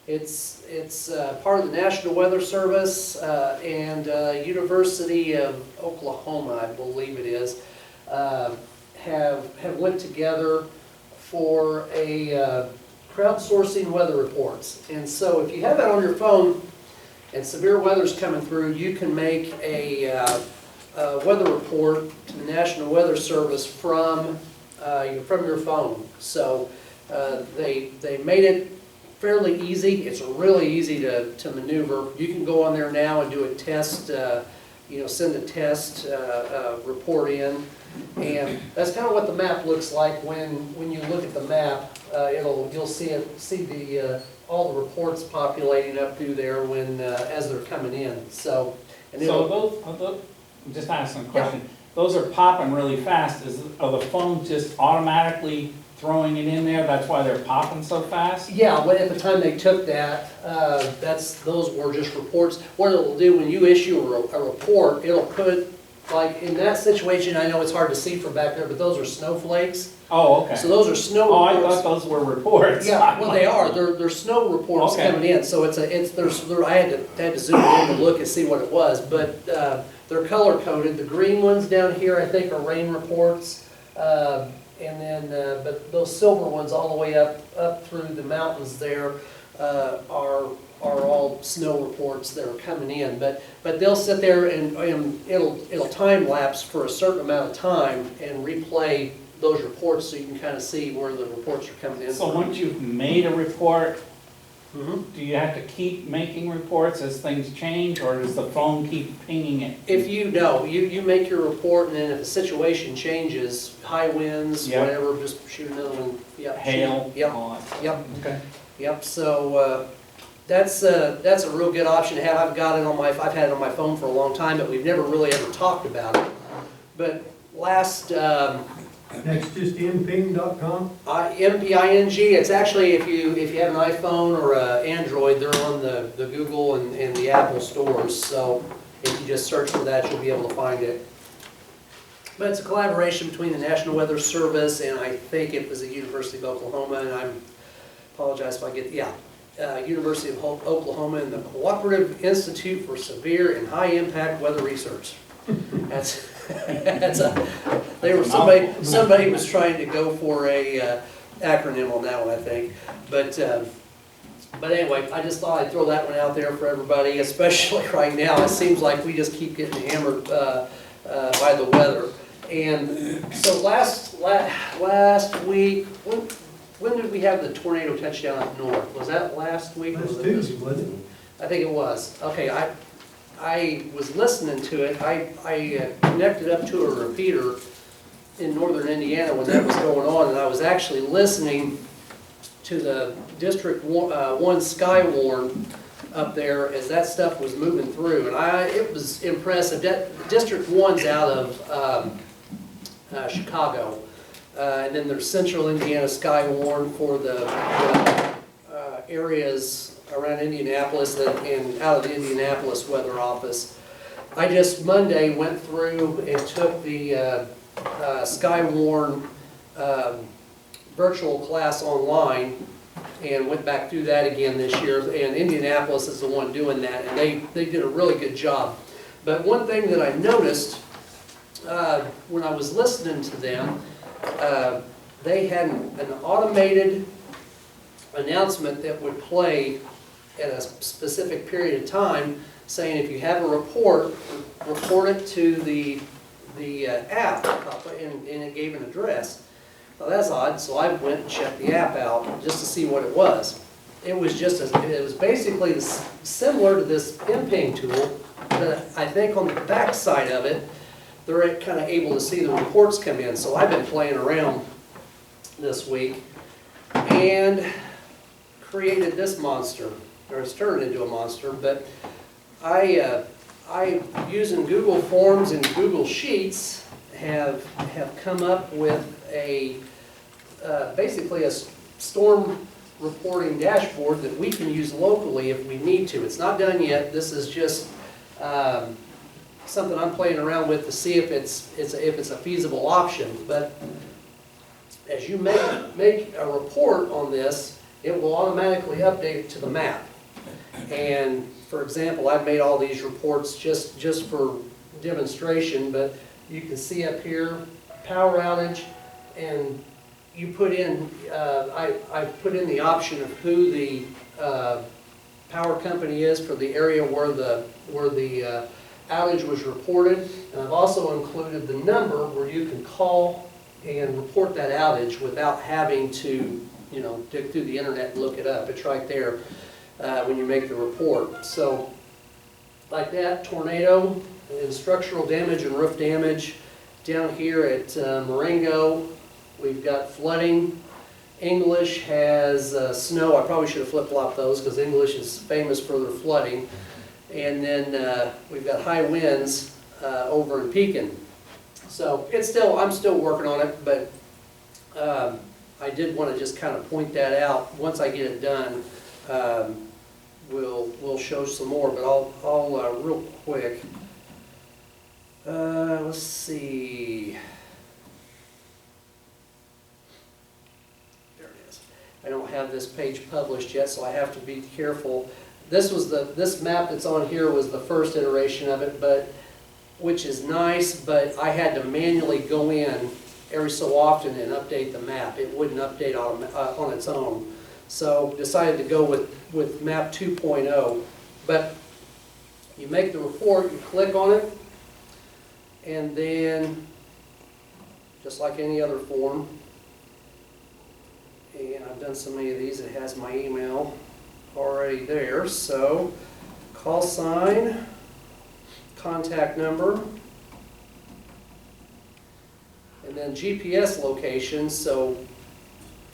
It's part of the National Weather Service and University of Oklahoma, I believe it is, have went together for a crowdsourcing weather reports. And so if you have that on your phone and severe weather's coming through, you can make a weather report to the National Weather Service from your phone. So they made it fairly easy. It's really easy to maneuver. You can go on there now and do a test, send a test report in. And that's kind of what the map looks like when you look at the map. You'll see all the reports populating up through there as they're coming in. So just ask some question. Those are popping really fast. Are the phones just automatically throwing it in there? That's why they're popping so fast? Yeah, at the time they took that, those were just reports. What it'll do when you issue a report, it'll put, like in that situation, I know it's hard to see from back there, but those are snowflakes. Oh, okay. So those are snow reports. I thought those were reports. Yeah, well they are. They're snow reports coming in. So I had to zoom in to look and see what it was, but they're color coded. The green ones down here, I think, are rain reports. And then, but those silver ones all the way up through the mountains there are all snow reports that are coming in. But they'll sit there and it'll time lapse for a certain amount of time and replay those reports so you can kind of see where the reports are coming in. So once you've made a report, do you have to keep making reports as things change, or does the phone keep pinging it? If you make your report, and then if the situation changes, high winds, whatever, just shoot another one. Yep. Hail. Yep. Yep. Okay. Yep. So that's a real good option to have. I've had it on my phone for a long time, but we've never really ever talked about it. But last. Next, just mping.com? MPING, it's actually, if you have an iPhone or an Android, they're on the Google and the Apple stores, so if you just search for that, you'll be able to find it. But it's a collaboration between the National Weather Service and I think it was the University of Oklahoma, and I apologize if I get, University of Oklahoma and the Cooperative Institute for Severe and High Impact Weather Research. Somebody was trying to go for a acronym on that one, I think. But anyway, I just thought I'd throw that one out there for everybody, especially right now. It seems like we just keep getting hammered by the weather. And so last week, when did we have the tornado touchdown up north? Was that last week? Last Tuesday, wasn't it? I think it was. Okay, I was listening to it. I connected up to a repeater in northern Indiana when that was going on, and I was actually listening to the District 1 Sky Warn up there as that stuff was moving through, and it was impressive. District 1's out of Chicago, and then there's Central Indiana Sky Warn for the areas around Indianapolis and out of the Indianapolis Weather Office. I just Monday went through and took the Skywarn virtual class online and went back through that again this year. And Indianapolis is the one doing that, and they did a really good job. But one thing that I noticed when I was listening to them, they had an automated announcement that would play at a specific period of time, saying if you have a report, report it to the app, and it gave an address. Well, that's odd, so I went and checked the app out just to see what it was. It was basically similar to this ping tool, but I think on the back side of it, they're kind of able to see the reports come in. So I've been playing around this week and created this monster, or it's turned into a monster, but I using Google Forms and Google Sheets have come up with basically a storm reporting dashboard that we can use locally if we need to. It's not done yet. This is just something I'm playing around with to see if it's a feasible option. But as you make a report on this, it will automatically update it to the map. And for example, I've made all these reports just for demonstration, but you can see up here, power outage, and you put in, I put in the option of who the power company is for the area where the outage was reported. And I've also included the number where you can call and report that outage without having to, dig through the internet and look it up. It's right there when you make the report. So like that, tornado and structural damage and roof damage. Down here at Marengo, we've got flooding. English has snow. I probably should have flip-flopped those because English is famous for their flooding. And then we've got high winds over in Pekin. So I'm still working on it, but I did want to just kind of point that out. Once I get it done, we'll show some more. But I'll real quick. Let's see. There it is. I don't have this page published yet, so I have to be careful. This map that's on here was the first iteration of it, which is nice, but I had to manually go in every so often and update the map. It wouldn't update on its own. So decided to go with map 2.0. But you make the report, you click on it, and then, just like any other form, and I've done so many of these, it has my email already there. So, call sign, contact number, and then GPS location. So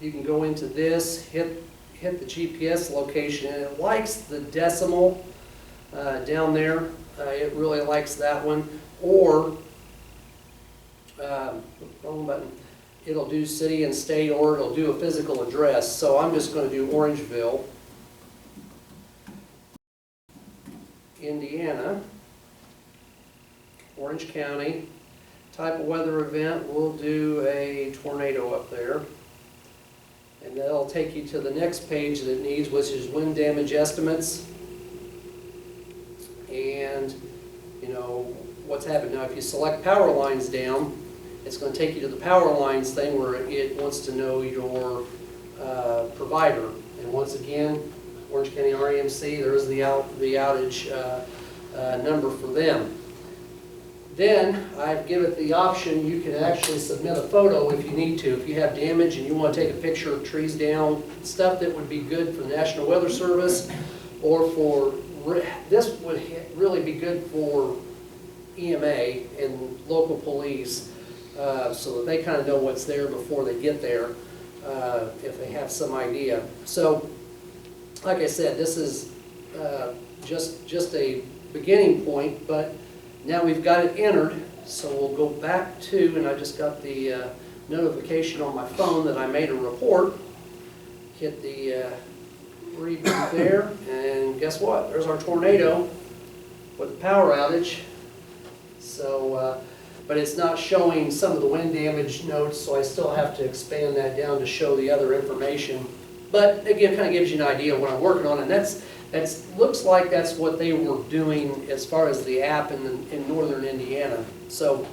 you can go into this, hit the GPS location, and it likes the decimal down there. It really likes that one. Or, wrong button, it'll do city and state, or it'll do a physical address. So I'm just going to do Orangeville, Indiana, Orange County. Type of weather event, we'll do a tornado up there. And that'll take you to the next page that it needs, which is wind damage estimates. And, what's happened. Now, if you select power lines down, it's going to take you to the power lines thing where it wants to know your provider. And once again, Orange County REMC, there's the outage number for them. Then I've given it the option, you can actually submit a photo if you need to. If you have damage and you want to take a picture of trees down, stuff that would be good for the National Weather Service, or this would really be good for EMA and local police, so that they kind of know what's there before they get there, if they have some idea. So, like I said, this is just a beginning point, but now we've got it entered, so we'll go back to, and I just got the notification on my phone that I made a report. Hit the reboot there, and guess what? There's our tornado with the power outage. So, but it's not showing some of the wind damage notes, so I still have to expand that down to show the other information. But again, it kind of gives you an idea of what I'm working on, and that's looks like that's what they were doing as far as the app in northern Indiana. So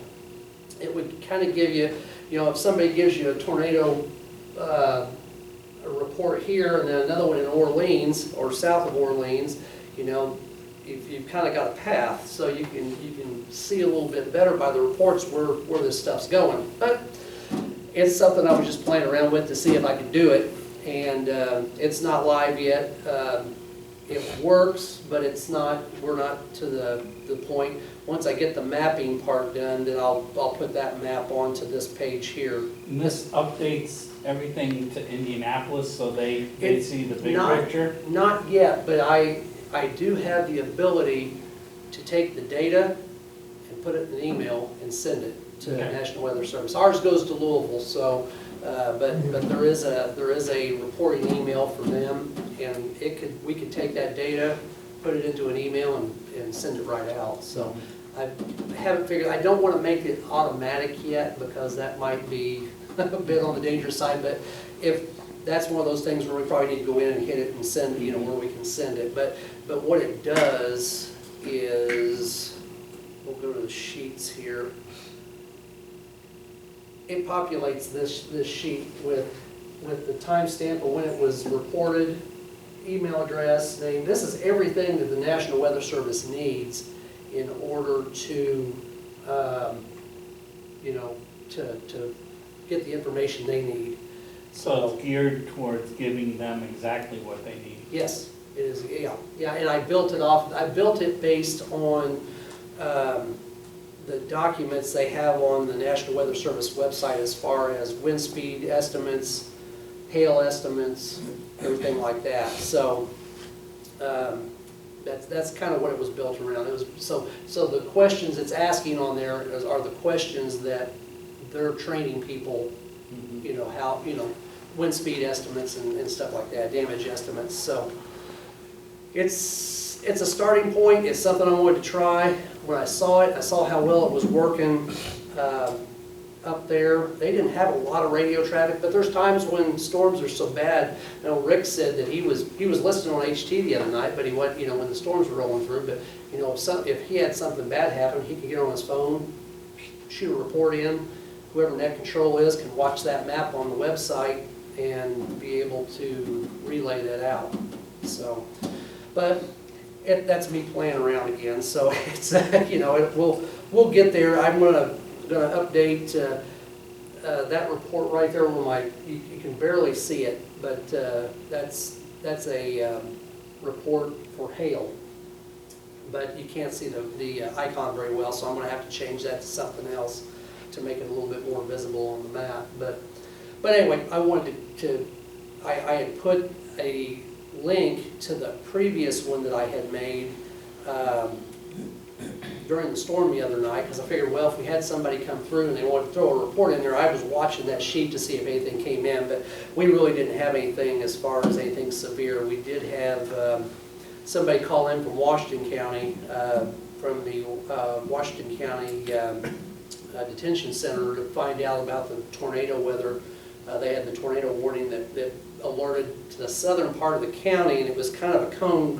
it would kind of give you, if somebody gives you a tornado a report here and then another one in Orleans or south of Orleans, if you've kind of got a path, so you can see a little bit better by the reports where this stuff's going. But it's something I was just playing around with to see if I could do it, and it's not live yet. It works, but we're not to the point. Once I get the mapping part done, then I'll put that map onto this page here. And this updates everything to Indianapolis, so they see the big picture? Not yet, but I do have the ability to take the data and put it in an email and send it to the National Weather Service. Ours goes to Louisville, so, but there is a reporting email from them, and we could take that data, put it into an email and send it right out. So I haven't figured, I don't want to make it automatic yet because that might be a bit on the dangerous side, but if that's one of those things where we probably need to go in and hit it and send, where we can send it. But what it does is, we'll go to the sheets here. It populates this sheet with the timestamp of when it was reported, email address, name. This is everything that the National Weather Service needs in order to, to get the information they need. So it's geared towards giving them exactly what they need. Yes, it is. Yeah. And I built it based on the documents they have on the National Weather Service website as far as wind speed estimates, hail estimates, everything like that. So that's kind of what it was built around. It was so the questions it's asking on there are the questions that they're training people. How wind speed estimates and stuff like that, damage estimates. So it's a starting point. It's something I wanted to try. When I saw it, I saw how well it was working up there. They didn't have a lot of radio traffic, but there's times when storms are so bad. Rick said that he was listening on HT the other night, but he went, when the storms were rolling through. But if he had something bad happen, he could get on his phone, shoot a report in. Whoever net control is can watch that map on the website and be able to relay that out. So, but that's me playing around again. So it's we'll get there. I'm gonna update that report right there where you can barely see it, but that's a report for hail. But you can't see the icon very well, so I'm gonna have to change that to something else to make it a little bit more visible on the map. But anyway, I wanted I had put a link to the previous one that I had made during the storm the other night, because I figured, well, if we had somebody come through and they wanted to throw a report in there, I was watching that sheet to see if anything came in, but we really didn't have anything as far as anything severe. We did have somebody call in from Washington County, from the Washington County Detention Center to find out about the tornado weather. They had the tornado warning that alerted to the southern part of the county, and it was kind of a cone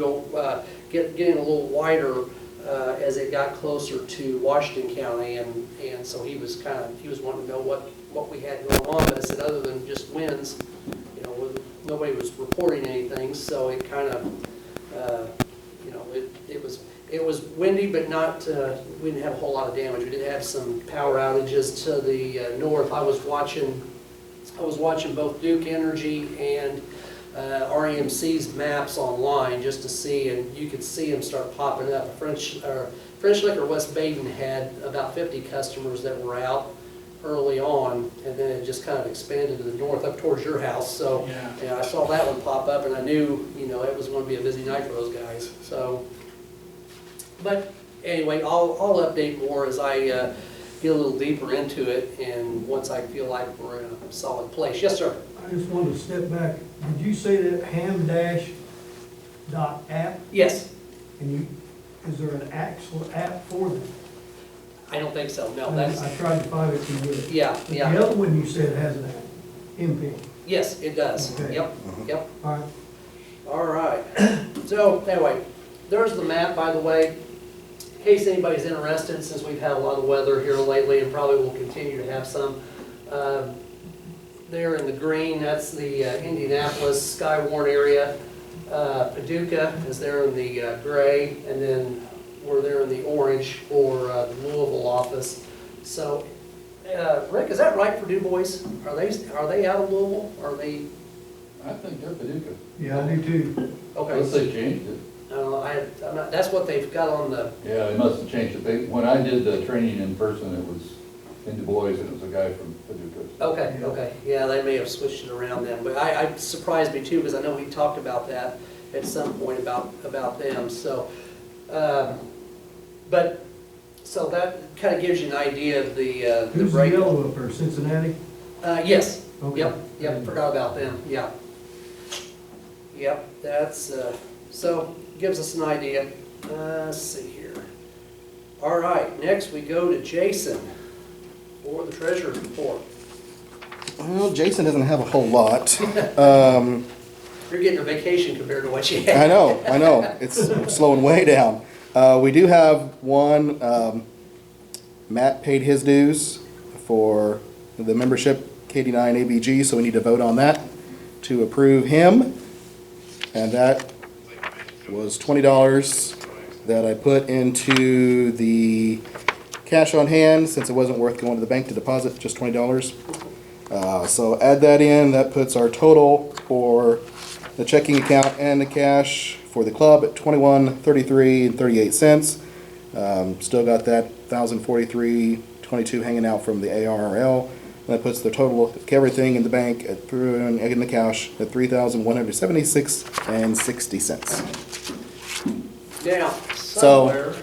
getting a little wider as it got closer to Washington County, and so he was wanting to know what we had going on. But I said, other than just winds, nobody was reporting anything, so it kind of it was windy, but not, we didn't have a whole lot of damage. We did have some power outages to the north. I was watching both Duke Energy and REMC's maps online just to see, and you could see them start popping up. French Liquor West Baden had about 50 customers that were out early on, and then it just kind of expanded to the north up towards your house. So yeah, I saw that one pop up, and I knew it was going to be a busy night for those guys. So, but anyway, I'll update more as I get a little deeper into it, and once I feel like we're in a solid place. Yes, sir. I just wanted to step back. Did you say that ham-dash.app? Yes. Is there an actual app for that? I don't think so. No, I tried to find it through it. Yeah. The other one you said has an app, MP. Yes, it does. Okay. Yep. All right. So anyway, there's the map, by the way, case anybody's interested, since we've had a lot of weather here lately and probably will continue to have some, there in the green, that's the Indianapolis Skywarn area. Paducah is there in the gray, and then we're there in the orange for the Louisville office. So, Rick, is that right for Du Bois? Are they out of Louisville? Are they? I think they're Paducah. Yeah, I do too. Okay. Unless they changed it. I'm not, that's what they've got on the. Yeah, they must have changed it. When I did the training in person, it was in Du Bois, and it was a guy from Paducah. Okay, okay, yeah, they may have switched it around then, but I surprised me too, because I know we talked about that at some point about them, so. But, so that kind of gives you an idea of the Who's the break. yellow up there, Cincinnati? Yes, Okay. yep, forgot about them, yeah. Yep, that's, so, gives us an idea. Let's see here. All right, next we go to Jason for the treasurer's report. Well, Jason doesn't have a whole lot. You're getting a vacation compared to what you had. I know. It's slowing way down. We do have one, Matt paid his dues for the membership KD9 ABG, so we need to vote on that to approve him. And that was $20 that I put into the cash on hand, since it wasn't worth going to the bank to deposit, just $20. So add that in, that puts our total for the checking account and the cash for the club at $21.3338. Still got that $1,043.22 hanging out from the ARRL. That puts the total of everything in the bank in the cash at $3,176.60. Now, So somewhere.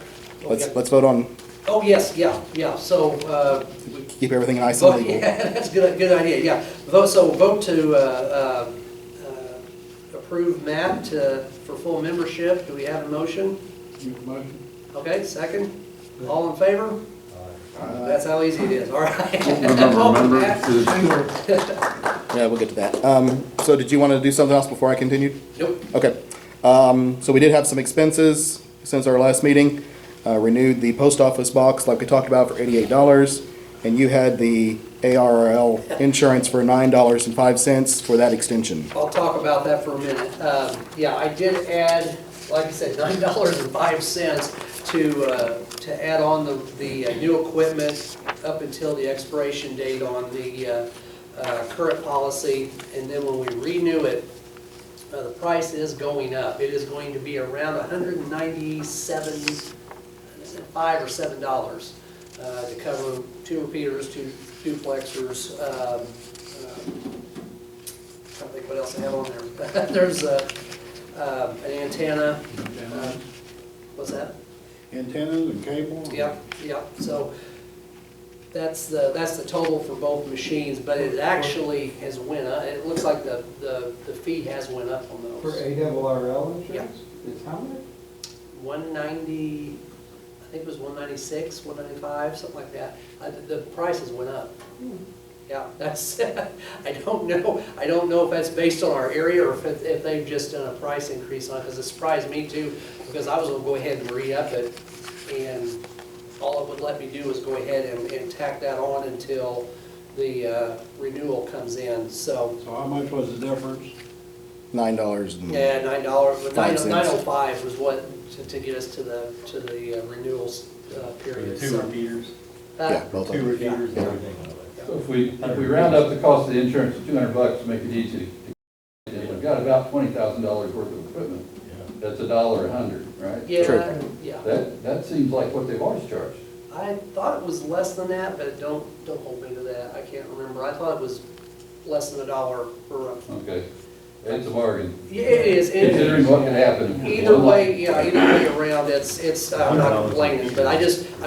let's vote on. Oh, yes, yeah, so, Keep everything nice and legal. yeah, that's a good idea, yeah. Vote to approve Matt for full membership. Do we have a motion? Motion. Okay, second. All in favor? That's how easy it is, all right. Remember, Yeah, we'll get to that. So did you want to do something else before I continued? Nope. Okay. So we did have some expenses since our last meeting. Renewed the post office box like we talked about for $88. And you had the ARRL insurance for $9.05 for that extension. I'll talk about that for a minute. Yeah, I did add, like I said, $9.05 to add on the new equipment up until the expiration date on the current policy. And then when we renew it, the price is going up. It is going to be around $197, $5 or $7 to cover 2 repeaters, 2 duplexers. Trying to think what else I have on there. There's an antenna. What's that? Antennas and cable? Yep. So that's the total for both machines, but it actually has went up. It looks like the fee has went up on those. For ARRL insurance? Yeah. It's how much? 190, I think it was 196, 195, something like that. The prices went up. Yeah, that's, I don't know if that's based on our area or if they've just done a price increase on it, because it surprised me too, because I was gonna go ahead and re-up it, and all it would let me do is go ahead and tack that on until the renewal comes in, so. So how much was the difference? $9. Yeah, $9, 905 was what, to get us to the renewals period. The 2 repeaters. Yeah, both of 2 them. repeaters, Yeah. everything. So if we round up the cost of the insurance to $200 to make it easy, we've got about $20,000 worth of equipment. That's $1 a hundred, right? Yeah, yeah. That seems like what they've always charged. I thought it was less than that, but don't hold me to that. I can't remember. I thought it was less than $1 per. Okay, it's a bargain. Yeah, it is. Considering what could happen. Either way around, it's. I'm not complaining, but I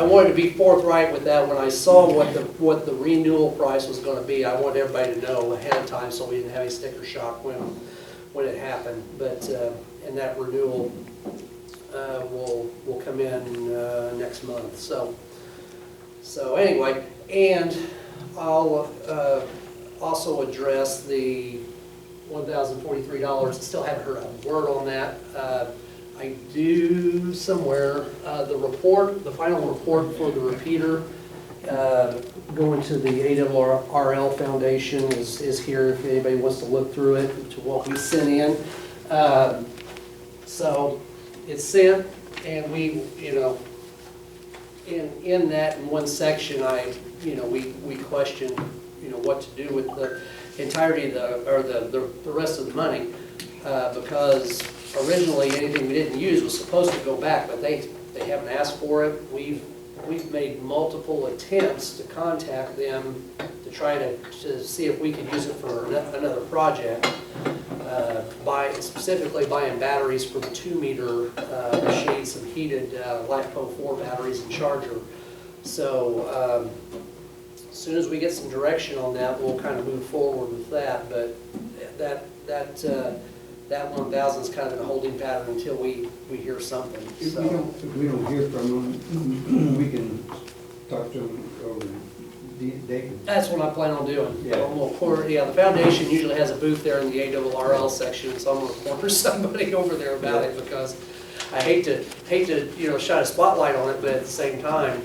wanted to be forthright with that. When I saw what the renewal price was going to be, I wanted everybody to know ahead of time so we didn't have any sticker shock when it happened. But and that renewal will come in next month. So anyway, and I'll also address the $1,043. I still haven't heard a word on that. I do somewhere, the report, the final report for the repeater, going to the ARRL Foundation is here if anybody wants to look through it, to what we sent in. So it's sent, and we, in that, in one section, we question, what to do with the entirety of the rest of the money, because originally anything we didn't use was supposed to go back, but they haven't asked for it. We've made multiple attempts to contact them to try to see if we could use it for another project, specifically buying batteries for the 2-meter machine, some heated LiPo 4 batteries and charger. So as soon as we get some direction on that, we'll kind of move forward with that. But that 1,000 is kind of a holding pattern until we hear something. If we don't hear from them, we can talk to them over David. That's what I plan on doing. Yeah. The foundation usually has a booth there in the ARRL section, so I'm gonna corner somebody over there about it, because I hate to shine a spotlight on it, but at the same time,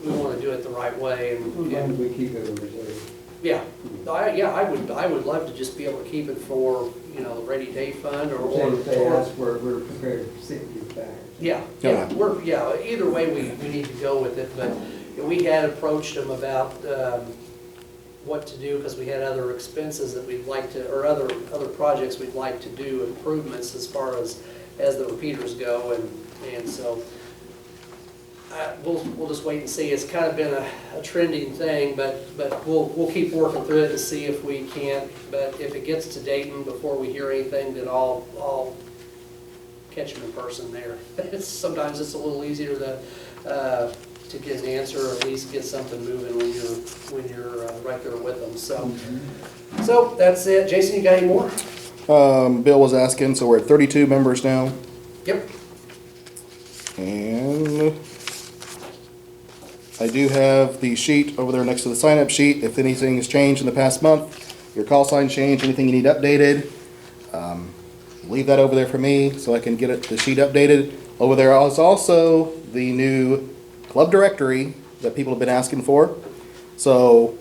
we want to do it the right way. And As long as we keep it in reserve. yeah, I would love to just be able to keep it for the rainy day fund or If they ask for it, we're prepared to give back. yeah, either way we need to go with it, but we had approached them about what to do, because we had other expenses that we'd like to, or other projects we'd like to do, improvements as far as the repeaters go, and so we'll just wait and see. It's kind of been a trending thing, but we'll keep working through it and see if we can't. But if it gets to Dayton before we hear anything, then I'll catch them in person there. Sometimes it's a little easier to get an answer, or at least get something moving when you're right there with them. So that's it. Jason, you got any more? Bill was asking, so we're at 32 members now, Yep. and I do have the sheet over there next to the sign-up sheet. If anything has changed in the past month, your call sign changed, anything you need updated, leave that over there for me so I can get the sheet updated. Over there is also the new club directory that people have been asking for. So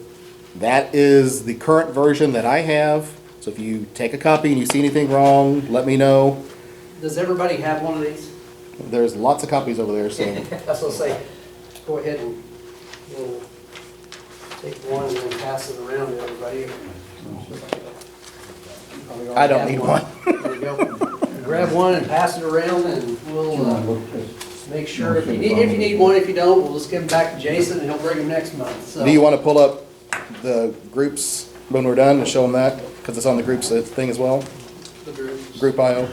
that is the current version that I have. So if you take a copy and you see anything wrong, let me know. Does everybody have one of these? There's lots of copies over there, so. That's what I say. Go ahead and we'll take one and then pass it around to everybody. I don't need one. There you go. Grab one and pass it around, and we'll make sure if you need one. If you don't, we'll just give them back to Jason, and he'll bring them next month. So. Do you want to pull up the groups when we're done and show them that? Because it's on the groups thing as well. The groups. Group IO.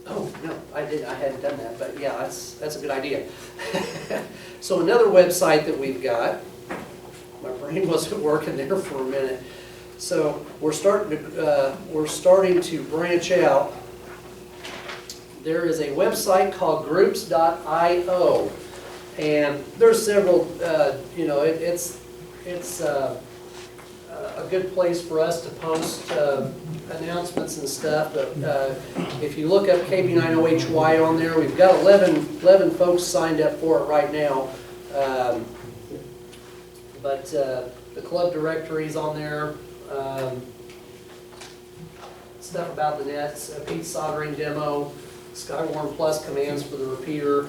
Oh, no, I hadn't done that, but yeah, that's a good idea. So another website that we've got, my brain wasn't working there for a minute. So we're starting to branch out. There is a website called groups.io, and there's several, it's a good place for us to post announcements and stuff. But if you look up KB90HY on there, we've got 11 folks signed up for it right now. But the club directory's on there. Stuff about the nets, Pete's soldering demo, Skywarn Plus commands for the repeater.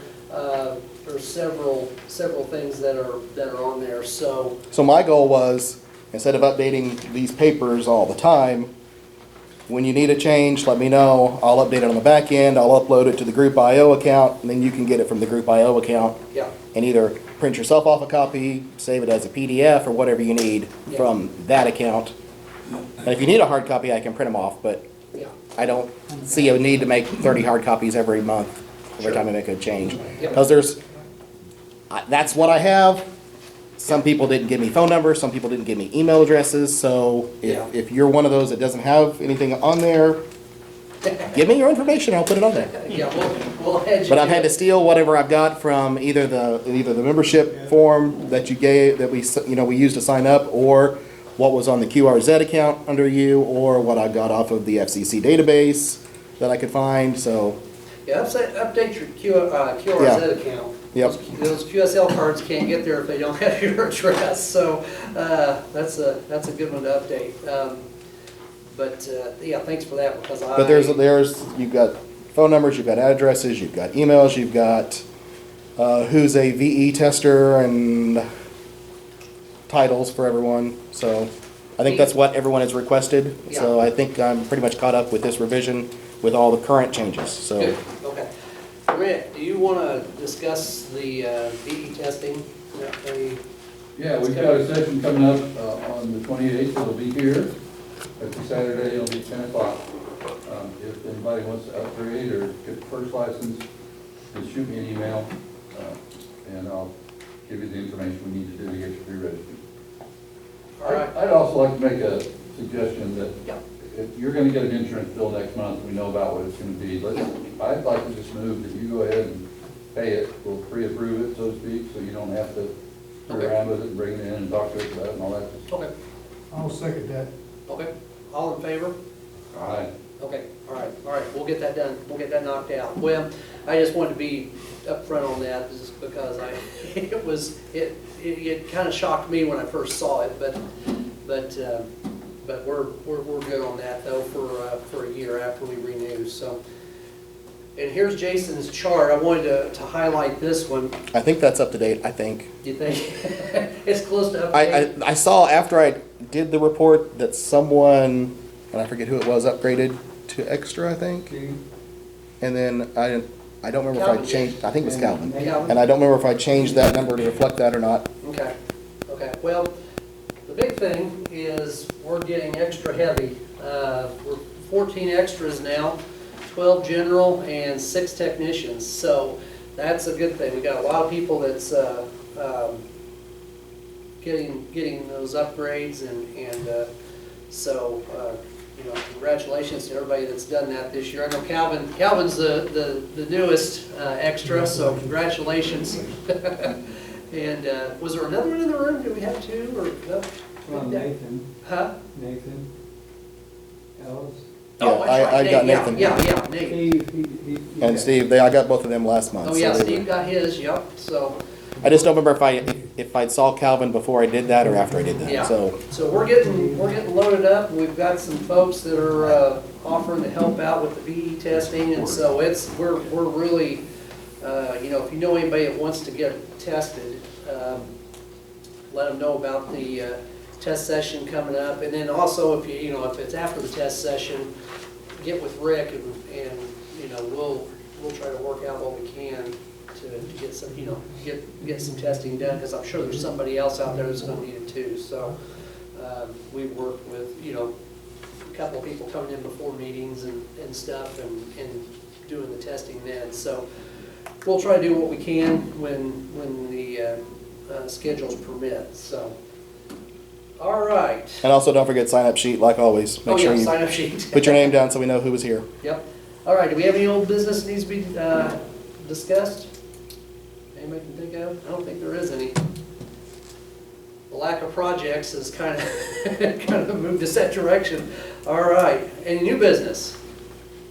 There's several things that are on there. So my goal was, instead of updating these papers all the time, when you need a change, let me know. I'll update it on the back end. I'll upload it to the Group IO account, and then you can get it from the Group IO account. yeah, And either print yourself off a copy, save it as a PDF, or whatever you need from that account. And if you need a hard copy, I can print them off, but yeah, I don't see a need to make 30 hard copies every month, every time I make a change. Yep. Because that's what I have. Some people didn't give me phone numbers, some people didn't give me email addresses, so if you're one of those that doesn't have anything on there, give me your information, I'll put it on there. yeah. We'll hedge. But I've had to steal whatever I've got from either the membership form that you gave, that we used to sign up, or what was on the QRZ account under you, or what I got off of the FCC database. that I could find, so, Yeah, update your QRZ account. Yep. Those QSL cards can't get there if they don't have your address, so that's a good one to update. Yeah, thanks for that, because but there's, you've got phone numbers, you've got addresses, you've got emails, you've got who's a VE tester and titles for everyone, so I think that's what everyone has requested. So I think I'm pretty much caught up with this revision with all the current changes, so. Good, okay. Rick, do you want to discuss the VE testing? Yeah, we've got a session coming up on the 28th. It'll be here. It's a Saturday. It'll be 10 o'clock. If anybody wants to upgrade or get the first license, just shoot me an email, and I'll give you the information we need to do to get you pre-registered. All right. I'd also like to make a suggestion that Yeah. if you're gonna get an insurance bill next month, we know about what it's gonna be. I'd like to just move that you go ahead and pay it. We'll pre-approve it, so to speak, so you don't have to screw around with it and bring it in and talk to us about it and all that. Okay, I'll second that. okay. All in favor? All right. Okay, all right, we'll get that done, we'll get that knocked out. Well, I just wanted to be upfront on that, just because it kind of shocked me when I first saw it, but we're good on that though for a year after we renew, so. And here's Jason's chart, I wanted to highlight this one. I think that's up to date, I think. Do you think? It's close to up to date? I saw after I did the report that someone, and I forget who it was, upgraded to extra, I think. And then I don't remember if I Calvin. changed, I think it was Calvin. Calvin? And I don't remember if I changed that number to reflect that or not. Okay, well, the big thing is we're getting extra heavy. We're 14 extras now, 12 general and 6 technicians, so that's a good thing. We got a lot of people that's getting those upgrades, and so congratulations to everybody that's done that this year. I know Calvin's the newest extra, so congratulations. And was there another one in the room? Do we have 2 or no? Well, Nathan. Huh? Nathan. Ellis. Oh, that's right, I got Nate, Nathan. Yeah, Nate. Steve, And Steve, I got both of them last month. Oh, so yeah, they Steve were- got his, yep, so. I just don't remember if I saw Calvin before I did that or after I did that, Yeah. so. So we're getting loaded up. We've got some folks that are offering to help out with the VE testing, and so we're really, if you know anybody that wants to get tested, let them know about the test session coming up. And then also if it's after the test session, get with Rick and we'll try to work out what we can to get some, get some testing done, because I'm sure there's somebody else out there that's gonna need it too. So, we've worked with, a couple of people coming in before meetings and stuff and doing the testing then. So, we'll try to do what we can when the schedules permit, so. All right. And also don't forget sign up sheet like always. Make sure you sign up sheet. put your name down so we know who was here. Yep. All right, do we have any old business that needs to be discussed? Anybody can think of? I don't think there is any. The lack of projects has kind of moved us that direction. All right, any new business?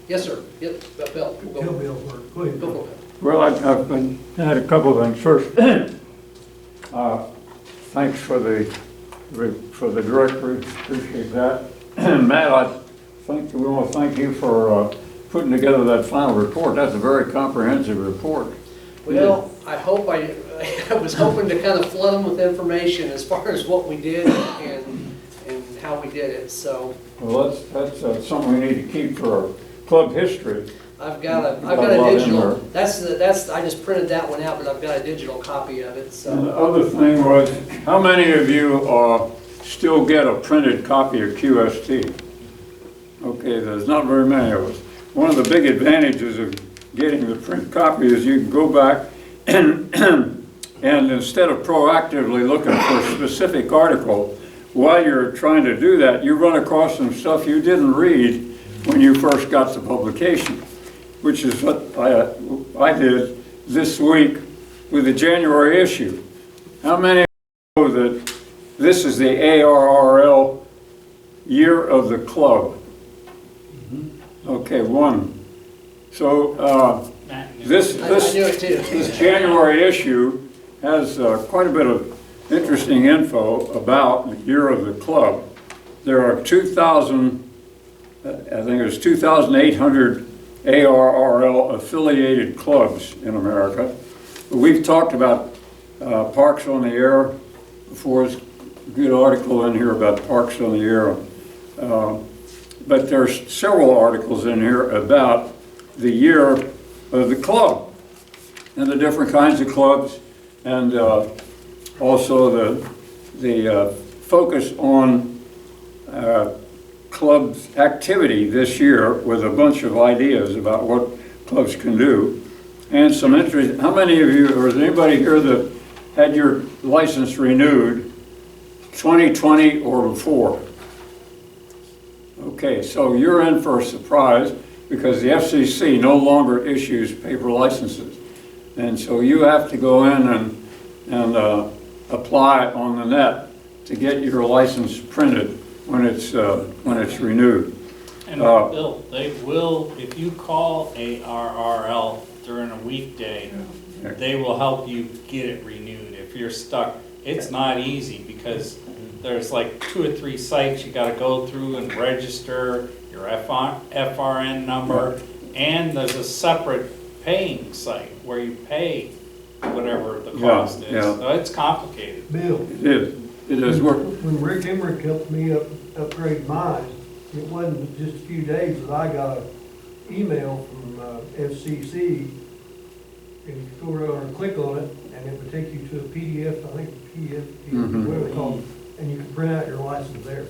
Yes, sir. Yep, Bill. Bill work. Go ahead. Go. Well, I've had a couple of things. First, thanks for the directory, appreciate that. Matt, we want to thank you for putting together that final report. That's a very comprehensive report. Well, I was hoping to kind of flood them with information as far as what we did and how we did it, so. Well, that's something we need to keep for club history. I've got a lot in digital, there. I just printed that one out, but I've got a digital copy of it, so. And the other thing was, how many of you still get a printed copy of QST? Okay, there's not very many of us. One of the big advantages of getting the print copy is you can go back and instead of proactively looking for a specific article, while you're trying to do that, you run across some stuff you didn't read when you first got the publication, which is what I did this week with the January issue. How many know that this is the ARRL year of the club? Okay, one. So this I knew it too. this January issue has quite a bit of interesting info about the year of the club. There are 2,000, I think it's 2,800 ARRL affiliated clubs in America. We've talked about Parks on the Air before. There's a good article in here about Parks on the Air. But there's several articles in here about the year of the club and the different kinds of clubs, and also the focus on clubs activity this year with a bunch of ideas about what clubs can do. And some interest. How many of you, or is anybody here that had your license renewed 2020 or before? Okay, so you're in for a surprise because the FCC no longer issues paper licenses. And so you have to go in and apply on the net to get your license printed when it's renewed. And Bill, they will, if you call ARRL during a weekday, they will help you get it renewed. If you're stuck, it's not easy because there's like 2 or 3 sites you got to go through and register your FRN number, and there's a separate paying site where you pay whatever the cost is. So it's complicated. Bill. It is. It is work. When Rick Emmerich helped me upgrade mine, it wasn't just a few days that I got an email from FCC, and you go over and click on it, and it would take you to a PDF, I think PDF, whatever they call it, and you can print out your license there.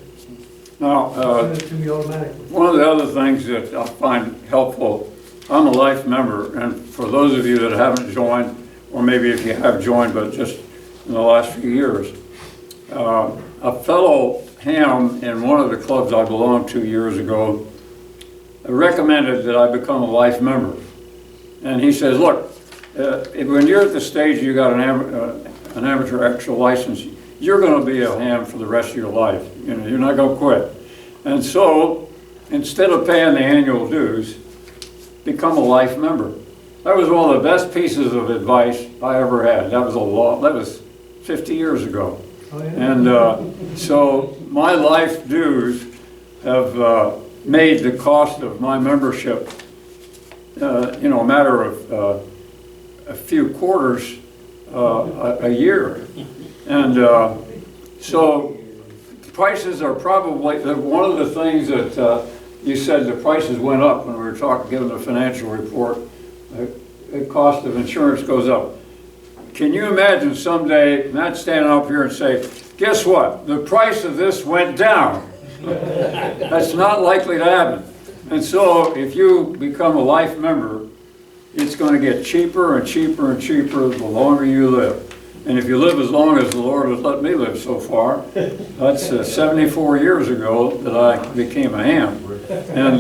Now, Send it to me automatically. one of the other things that I find helpful, I'm a life member, and for those of you that haven't joined, or maybe if you have joined, but just in the last few years, a fellow ham in one of the clubs I belonged to years ago recommended that I become a life member. And he says, look, when you're at the stage you got an amateur extra license, you're going to be a ham for the rest of your life. You know, you're not going to quit. And so, instead of paying the annual dues, become a life member. That was one of the best pieces of advice I ever had. That was 50 years ago. Oh, yeah. And so my life dues have made the cost of my membership, a matter of a few quarters a year. And so prices are probably, one of the things that you said the prices went up when we were giving the financial report, the cost of insurance goes up. Can you imagine someday Matt standing up here and say, guess what? The price of this went down. That's not likely to happen. And so if you become a life member, it's going to get cheaper and cheaper and cheaper the longer you live. And if you live as long as the Lord has let me live so far, that's 74 years ago that I became a ham. And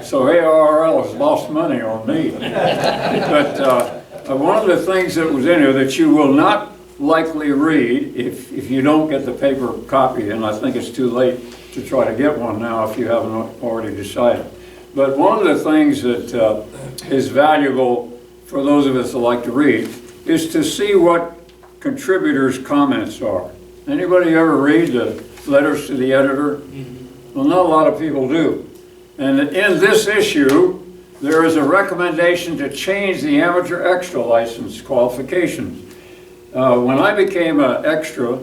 so ARRL has lost money on me. But one of the things that was in here that you will not likely read if you don't get the paper copy, and I think it's too late to try to get one now if you haven't already decided. But one of the things that is valuable for those of us that like to read is to see what contributors' comments are. Anybody ever read the letters to the editor? Well, not a lot of people do. And in this issue, there is a recommendation to change the amateur extra license qualifications. When I became an extra,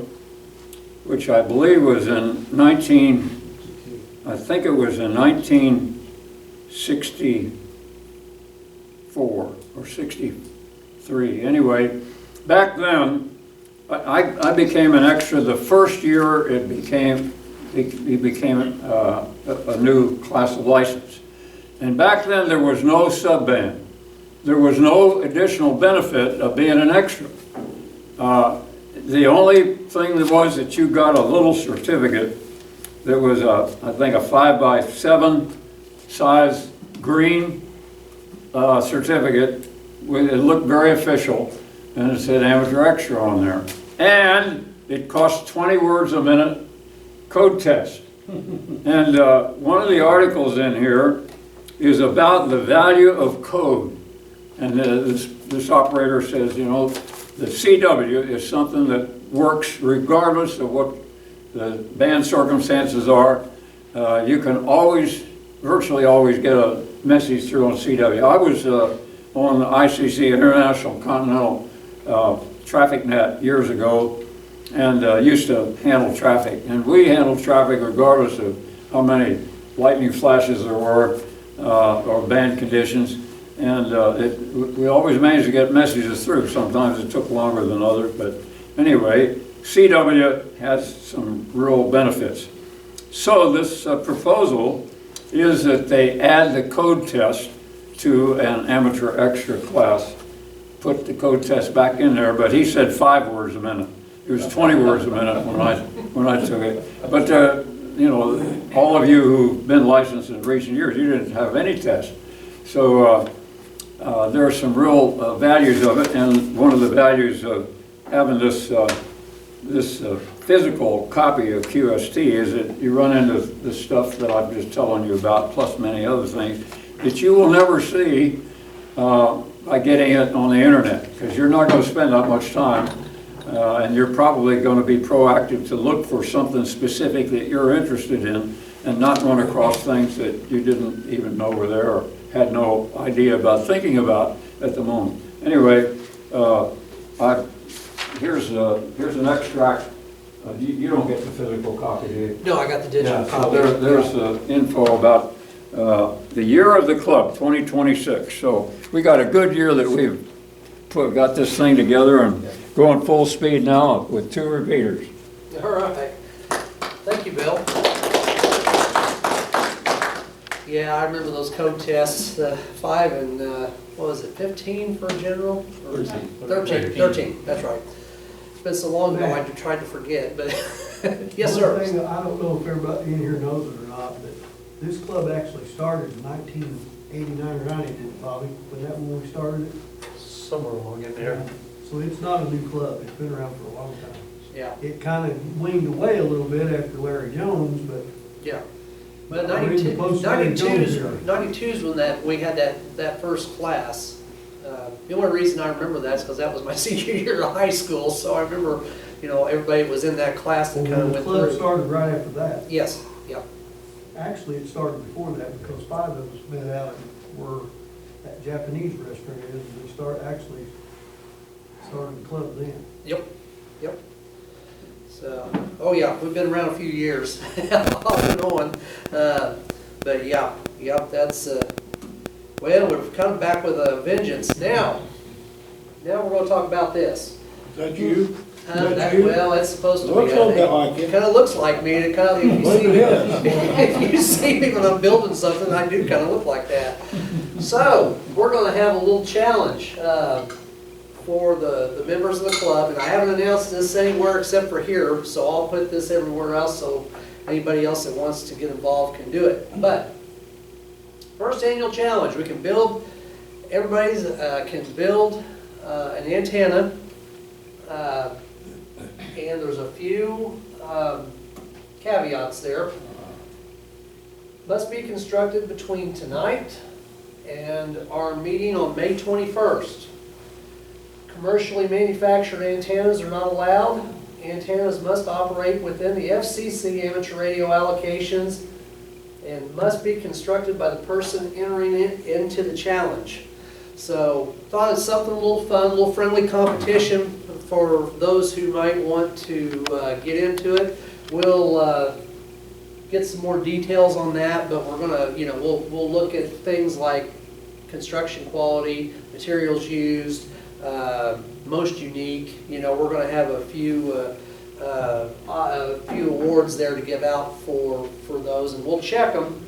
which I believe was in 1964 or 63. Anyway, back then, I became an extra the first year it became a new class of license. And back then there was no sub-band. There was no additional benefit of being an extra. The only thing that was that you got a little certificate that was, I think, a 5x7 size green certificate. It looked very official, and it said amateur extra on there. And it cost 20 words a minute code test. And one of the articles in here is about the value of code. And this operator says, you know, the CW is something that works regardless of what the band circumstances are. You can always, virtually always get a message through on CW. I was on the ICC, International Continental Traffic Net, years ago, and used to handle traffic. And we handled traffic regardless of how many lightning flashes there were or bad conditions. And we always managed to get messages through. Sometimes it took longer than others, but anyway, CW has some real benefits. So this proposal is that they add the code test to an amateur extra class, put the code test back in there, but he said 5 words a minute. It was 20 words a minute when I took it. But you know, all of you who've been licensed in recent years, you didn't have any test. So there are some real values of it, and one of the values of having this physical copy of QST is that you run into the stuff that I'm just telling you about, plus many other things, that you will never see by getting it on the internet, because you're not going to spend that much time, and you're probably going to be proactive to look for something specific that you're interested in and not run across things that you didn't even know were there or had no idea about thinking about at the moment. Anyway, here's an extract. You don't get the physical copy, do you? No, I got the digital copy. So there's info about the year of the club, 2026. So we got a good year that we've got this thing together and going full speed now with 2 repeaters. All right. Thank you, Bill. Yeah, I remember those code tests, 5 and, what was it, 15 for general? 13, that's right. It's been so long ago, I tried to forget, but, yes, sir. One thing, I don't know if everybody in here knows it or not, but this club actually started in 1989 or 90, didn't it, Bobby? Was that when we started it? Somewhere along in there. So it's not a new club, it's been around for a long time. Yeah. It kind of weaned away a little bit after Larry Jones, but. Yeah. But 92 is when we had that first class. The only reason I remember that is because that was my senior year of high school, so I remember, you know, everybody was in that class that kind of went through. The club started right after that. Yes, yeah. Actually, it started before that because 5 of us met out where that Japanese restaurant is, and we started the club then. Yep. So, oh yeah, we've been around a few years, off and on. But yeah, that's, well, we're coming back with a vengeance. Now we're going to talk about this. Is that you? Well, it's supposed to be. Looks a little bit like It kind of looks like me, and it kind of, if you see me when I'm building something, I do kind of look like that. So, we're going to have a little challenge for the members of the club, and I haven't announced this anywhere except for here, so I'll put this everywhere else so anybody else that wants to get involved can do it. But, first annual challenge, we can build, everybody can build an antenna, and there's a few caveats there. Must be constructed between tonight and our meeting on May 21st. Commercially manufactured antennas are not allowed. Antennas must operate within the FCC amateur radio allocations and must be constructed by the person entering it into the challenge. So, thought it's something a little fun, a little friendly competition for those who might want to get into it. We'll get some more details on that, but we're gonna, we'll look at things like construction quality, materials used, most unique. We're gonna have a few awards there to give out for those, and we'll check them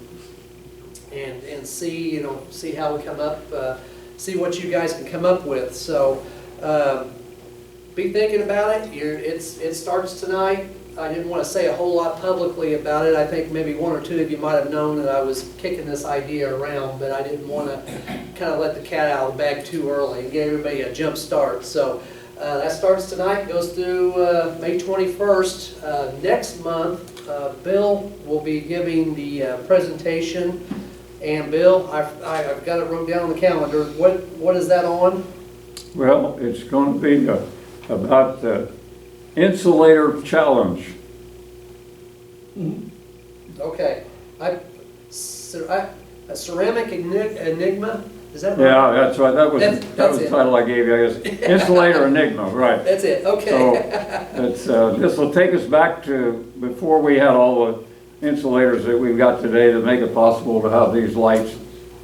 and see, see how we come up, see what you guys can come up with. So be thinking about it. It starts tonight. I didn't want to say a whole lot publicly about it. I think maybe 1 or 2 of you might have known that I was kicking this idea around, but I didn't want to kind of let the cat out of the bag too early and give everybody a jump start. So that starts tonight, goes through May 21st. Next month, Bill will be giving the presentation And Bill, I've got it wrote down on the calendar. What is that on? Well, it's going to be about the insulator challenge. Okay. A ceramic enigma, is that right? Yeah, that's right. That was That's the it. title I gave you, I guess. Insulator enigma, right. That's it, So okay. it's, this will take us back to before we had all the insulators that we've got today to make it possible to have these lights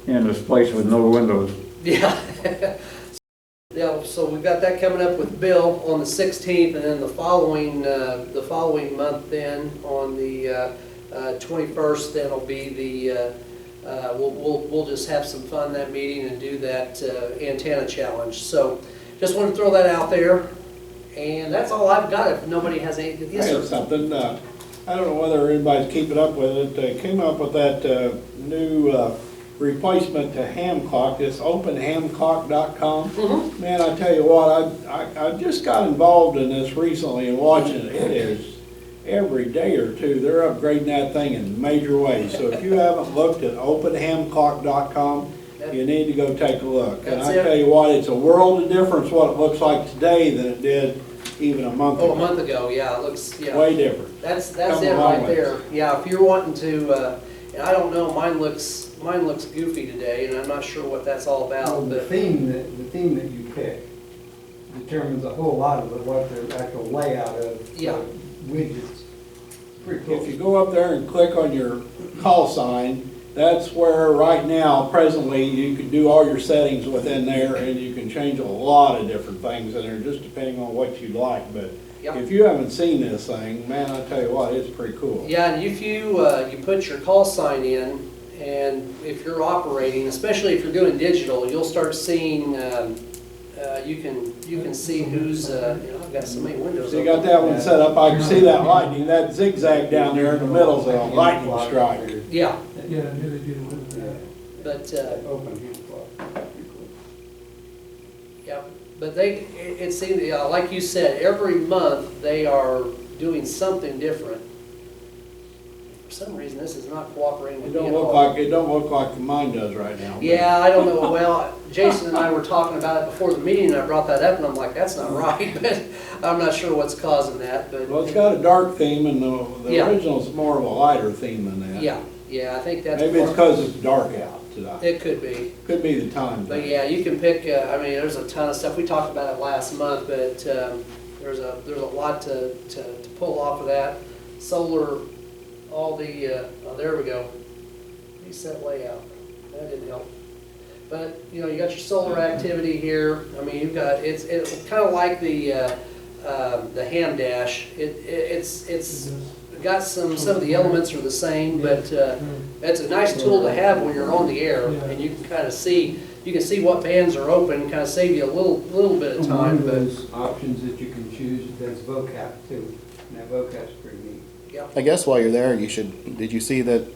in this place with no windows. Yeah. Yeah, so we've got that coming up with Bill on the 16th, and then the following month then, on the 21st, then will be the, we'll just have some fun that meeting and do that antenna challenge. So just want to throw that out there, and that's all I've got if nobody has anything. I Yes, have sir. something, I don't know whether anybody's keeping up with it, they came up with that new replacement to ham clock, this openhamclock.com. Man, I tell you what, I just got involved in this recently and watching it. It is every day or two, they're upgrading that thing in major ways. So if you haven't looked at openhamclock.com, you need to go take a look. And I tell you what, it's a world of difference what it looks like today than it did even a month ago. Oh, a month ago, yeah, it looks, yeah. Way different. That's Come it a long right ways. there. Yeah, if you're wanting to, and I don't know, mine looks goofy today, and I'm not sure what that's all about, The but. theme that you pick determines a whole lot of what the actual layout of Yeah. widgets. Pretty cool. If you go up there and click on your call sign, that's where right now, presently, you can do all your settings within there, and you can change a lot of different things in there, just depending on what you like. But Yep. if you haven't seen this thing, man, I tell you what, it's pretty cool. Yeah, and if you put your call sign in, and if you're operating, especially if you're doing digital, you'll start seeing, you can see who's, I've got so many windows. So you got that one set up, I can see that lightning, that zigzag down there in the middle is a lightning strike. Yeah, Yeah, I knew they did with that. but, Open hand clock. Pretty cool. yeah, but it seems, like you said, every month they are doing something different. For some reason, this is not cooperating with It me don't at look all. like, it don't look like mine does right now. Yeah, I don't know, well, Jason and I were talking about it before the meeting, and I brought that up, and I'm like, that's not right, but I'm not sure what's causing that, but. Well, it's got a dark theme, and the Yeah. original's more of a lighter theme than that. Yeah, I think that's. Maybe it's part- because it's dark out tonight. It could be. Could be the time. But yeah, you can pick, I mean, there's a ton of stuff, we talked about it last month, but there's a lot to pull off of that. Solar, all the, oh, there we go. Reset layout, that didn't help. But, you know, you got your solar activity here, I mean, you've got, it's kind of like the ham dash. It's got some of the elements are the same, but it's a nice tool to have when you're on the air, and you can kind of see, what bands are open, kind of save you a little bit of One time, of but, those options that you can choose, that's vocap too, and that vocap's pretty neat. yeah. I guess while you're there, did you see that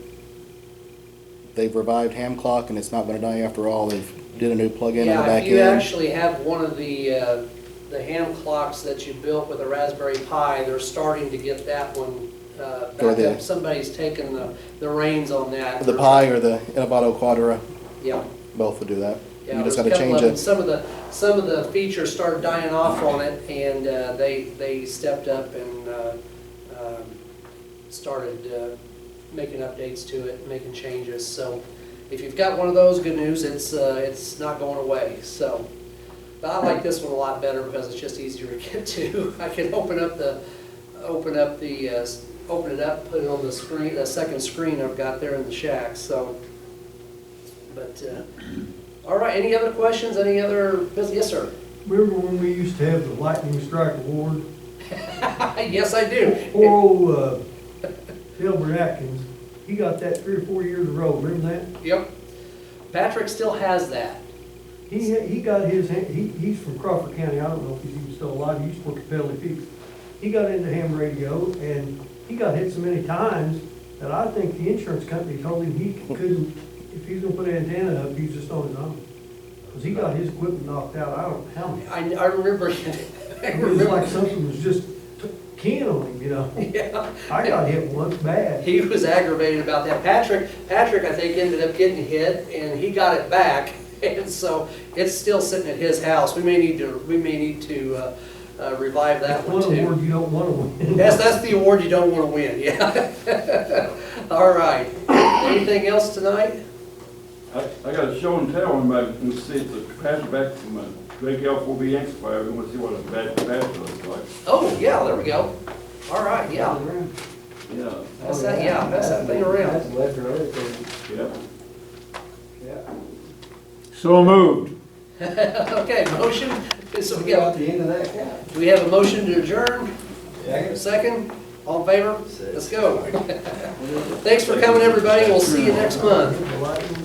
they've revived Ham Clock and it's not gonna die after all? They've did a new plug-in on the Yeah, back if you end. actually have one of the ham clocks that you built with a Raspberry Pi, they're starting to get that one Or back the- up. Somebody's taken the reins on that. The Pi or the Innovato Quadra, Yeah. both would do that. Yeah, You just there's a gotta couple change of them. Some of the features started dying off on it, and they stepped up and started making updates to it, making changes. So if you've got one of those, good news, it's not going away. So, but I like this one a lot better because it's just easier to get to. I can open it up, put it on the screen, the second screen I've got there in the shack. So, but. All right, any other questions, any other business? Yes, sir. Remember when we used to have the lightning strike award? Yes, I do. Poor old Delbert Atkins, he got that 3 or 4 years in a row, remember that? Yep. Patrick still has that. He got his, he's from Crawford County, I don't know if he's even still alive, he used to work at Paoli Indiana. He got into ham radio, and he got hit so many times that I think the insurance company told him he couldn't, if he was gonna put an antenna up, he's just on his own. Because he got his equipment knocked out, I don't know how many. I remember. It was like something was just can on him, you know? Yeah. I got hit once bad. He was aggravated about that. Patrick, I think, ended up getting hit, and he got it back, and so it's still sitting at his house. We may need to revive that one One too. award you don't want to win. That's the award you don't want to win, yeah. All right. Anything else tonight? I got a show and tell on my, and see the pass back from a Drake L4B amplifier. We want to see what a bad capacitor looks like. Oh, yeah, there we go. All right, yeah. Yeah. That's that thing around. That's electric. Yeah. Yeah. So moved. Okay, motion. So we At got, the end of that cap. do we have a motion to adjourn? Second. Second? All in favor? Let's go. Thanks for coming, everybody. We'll see you next month.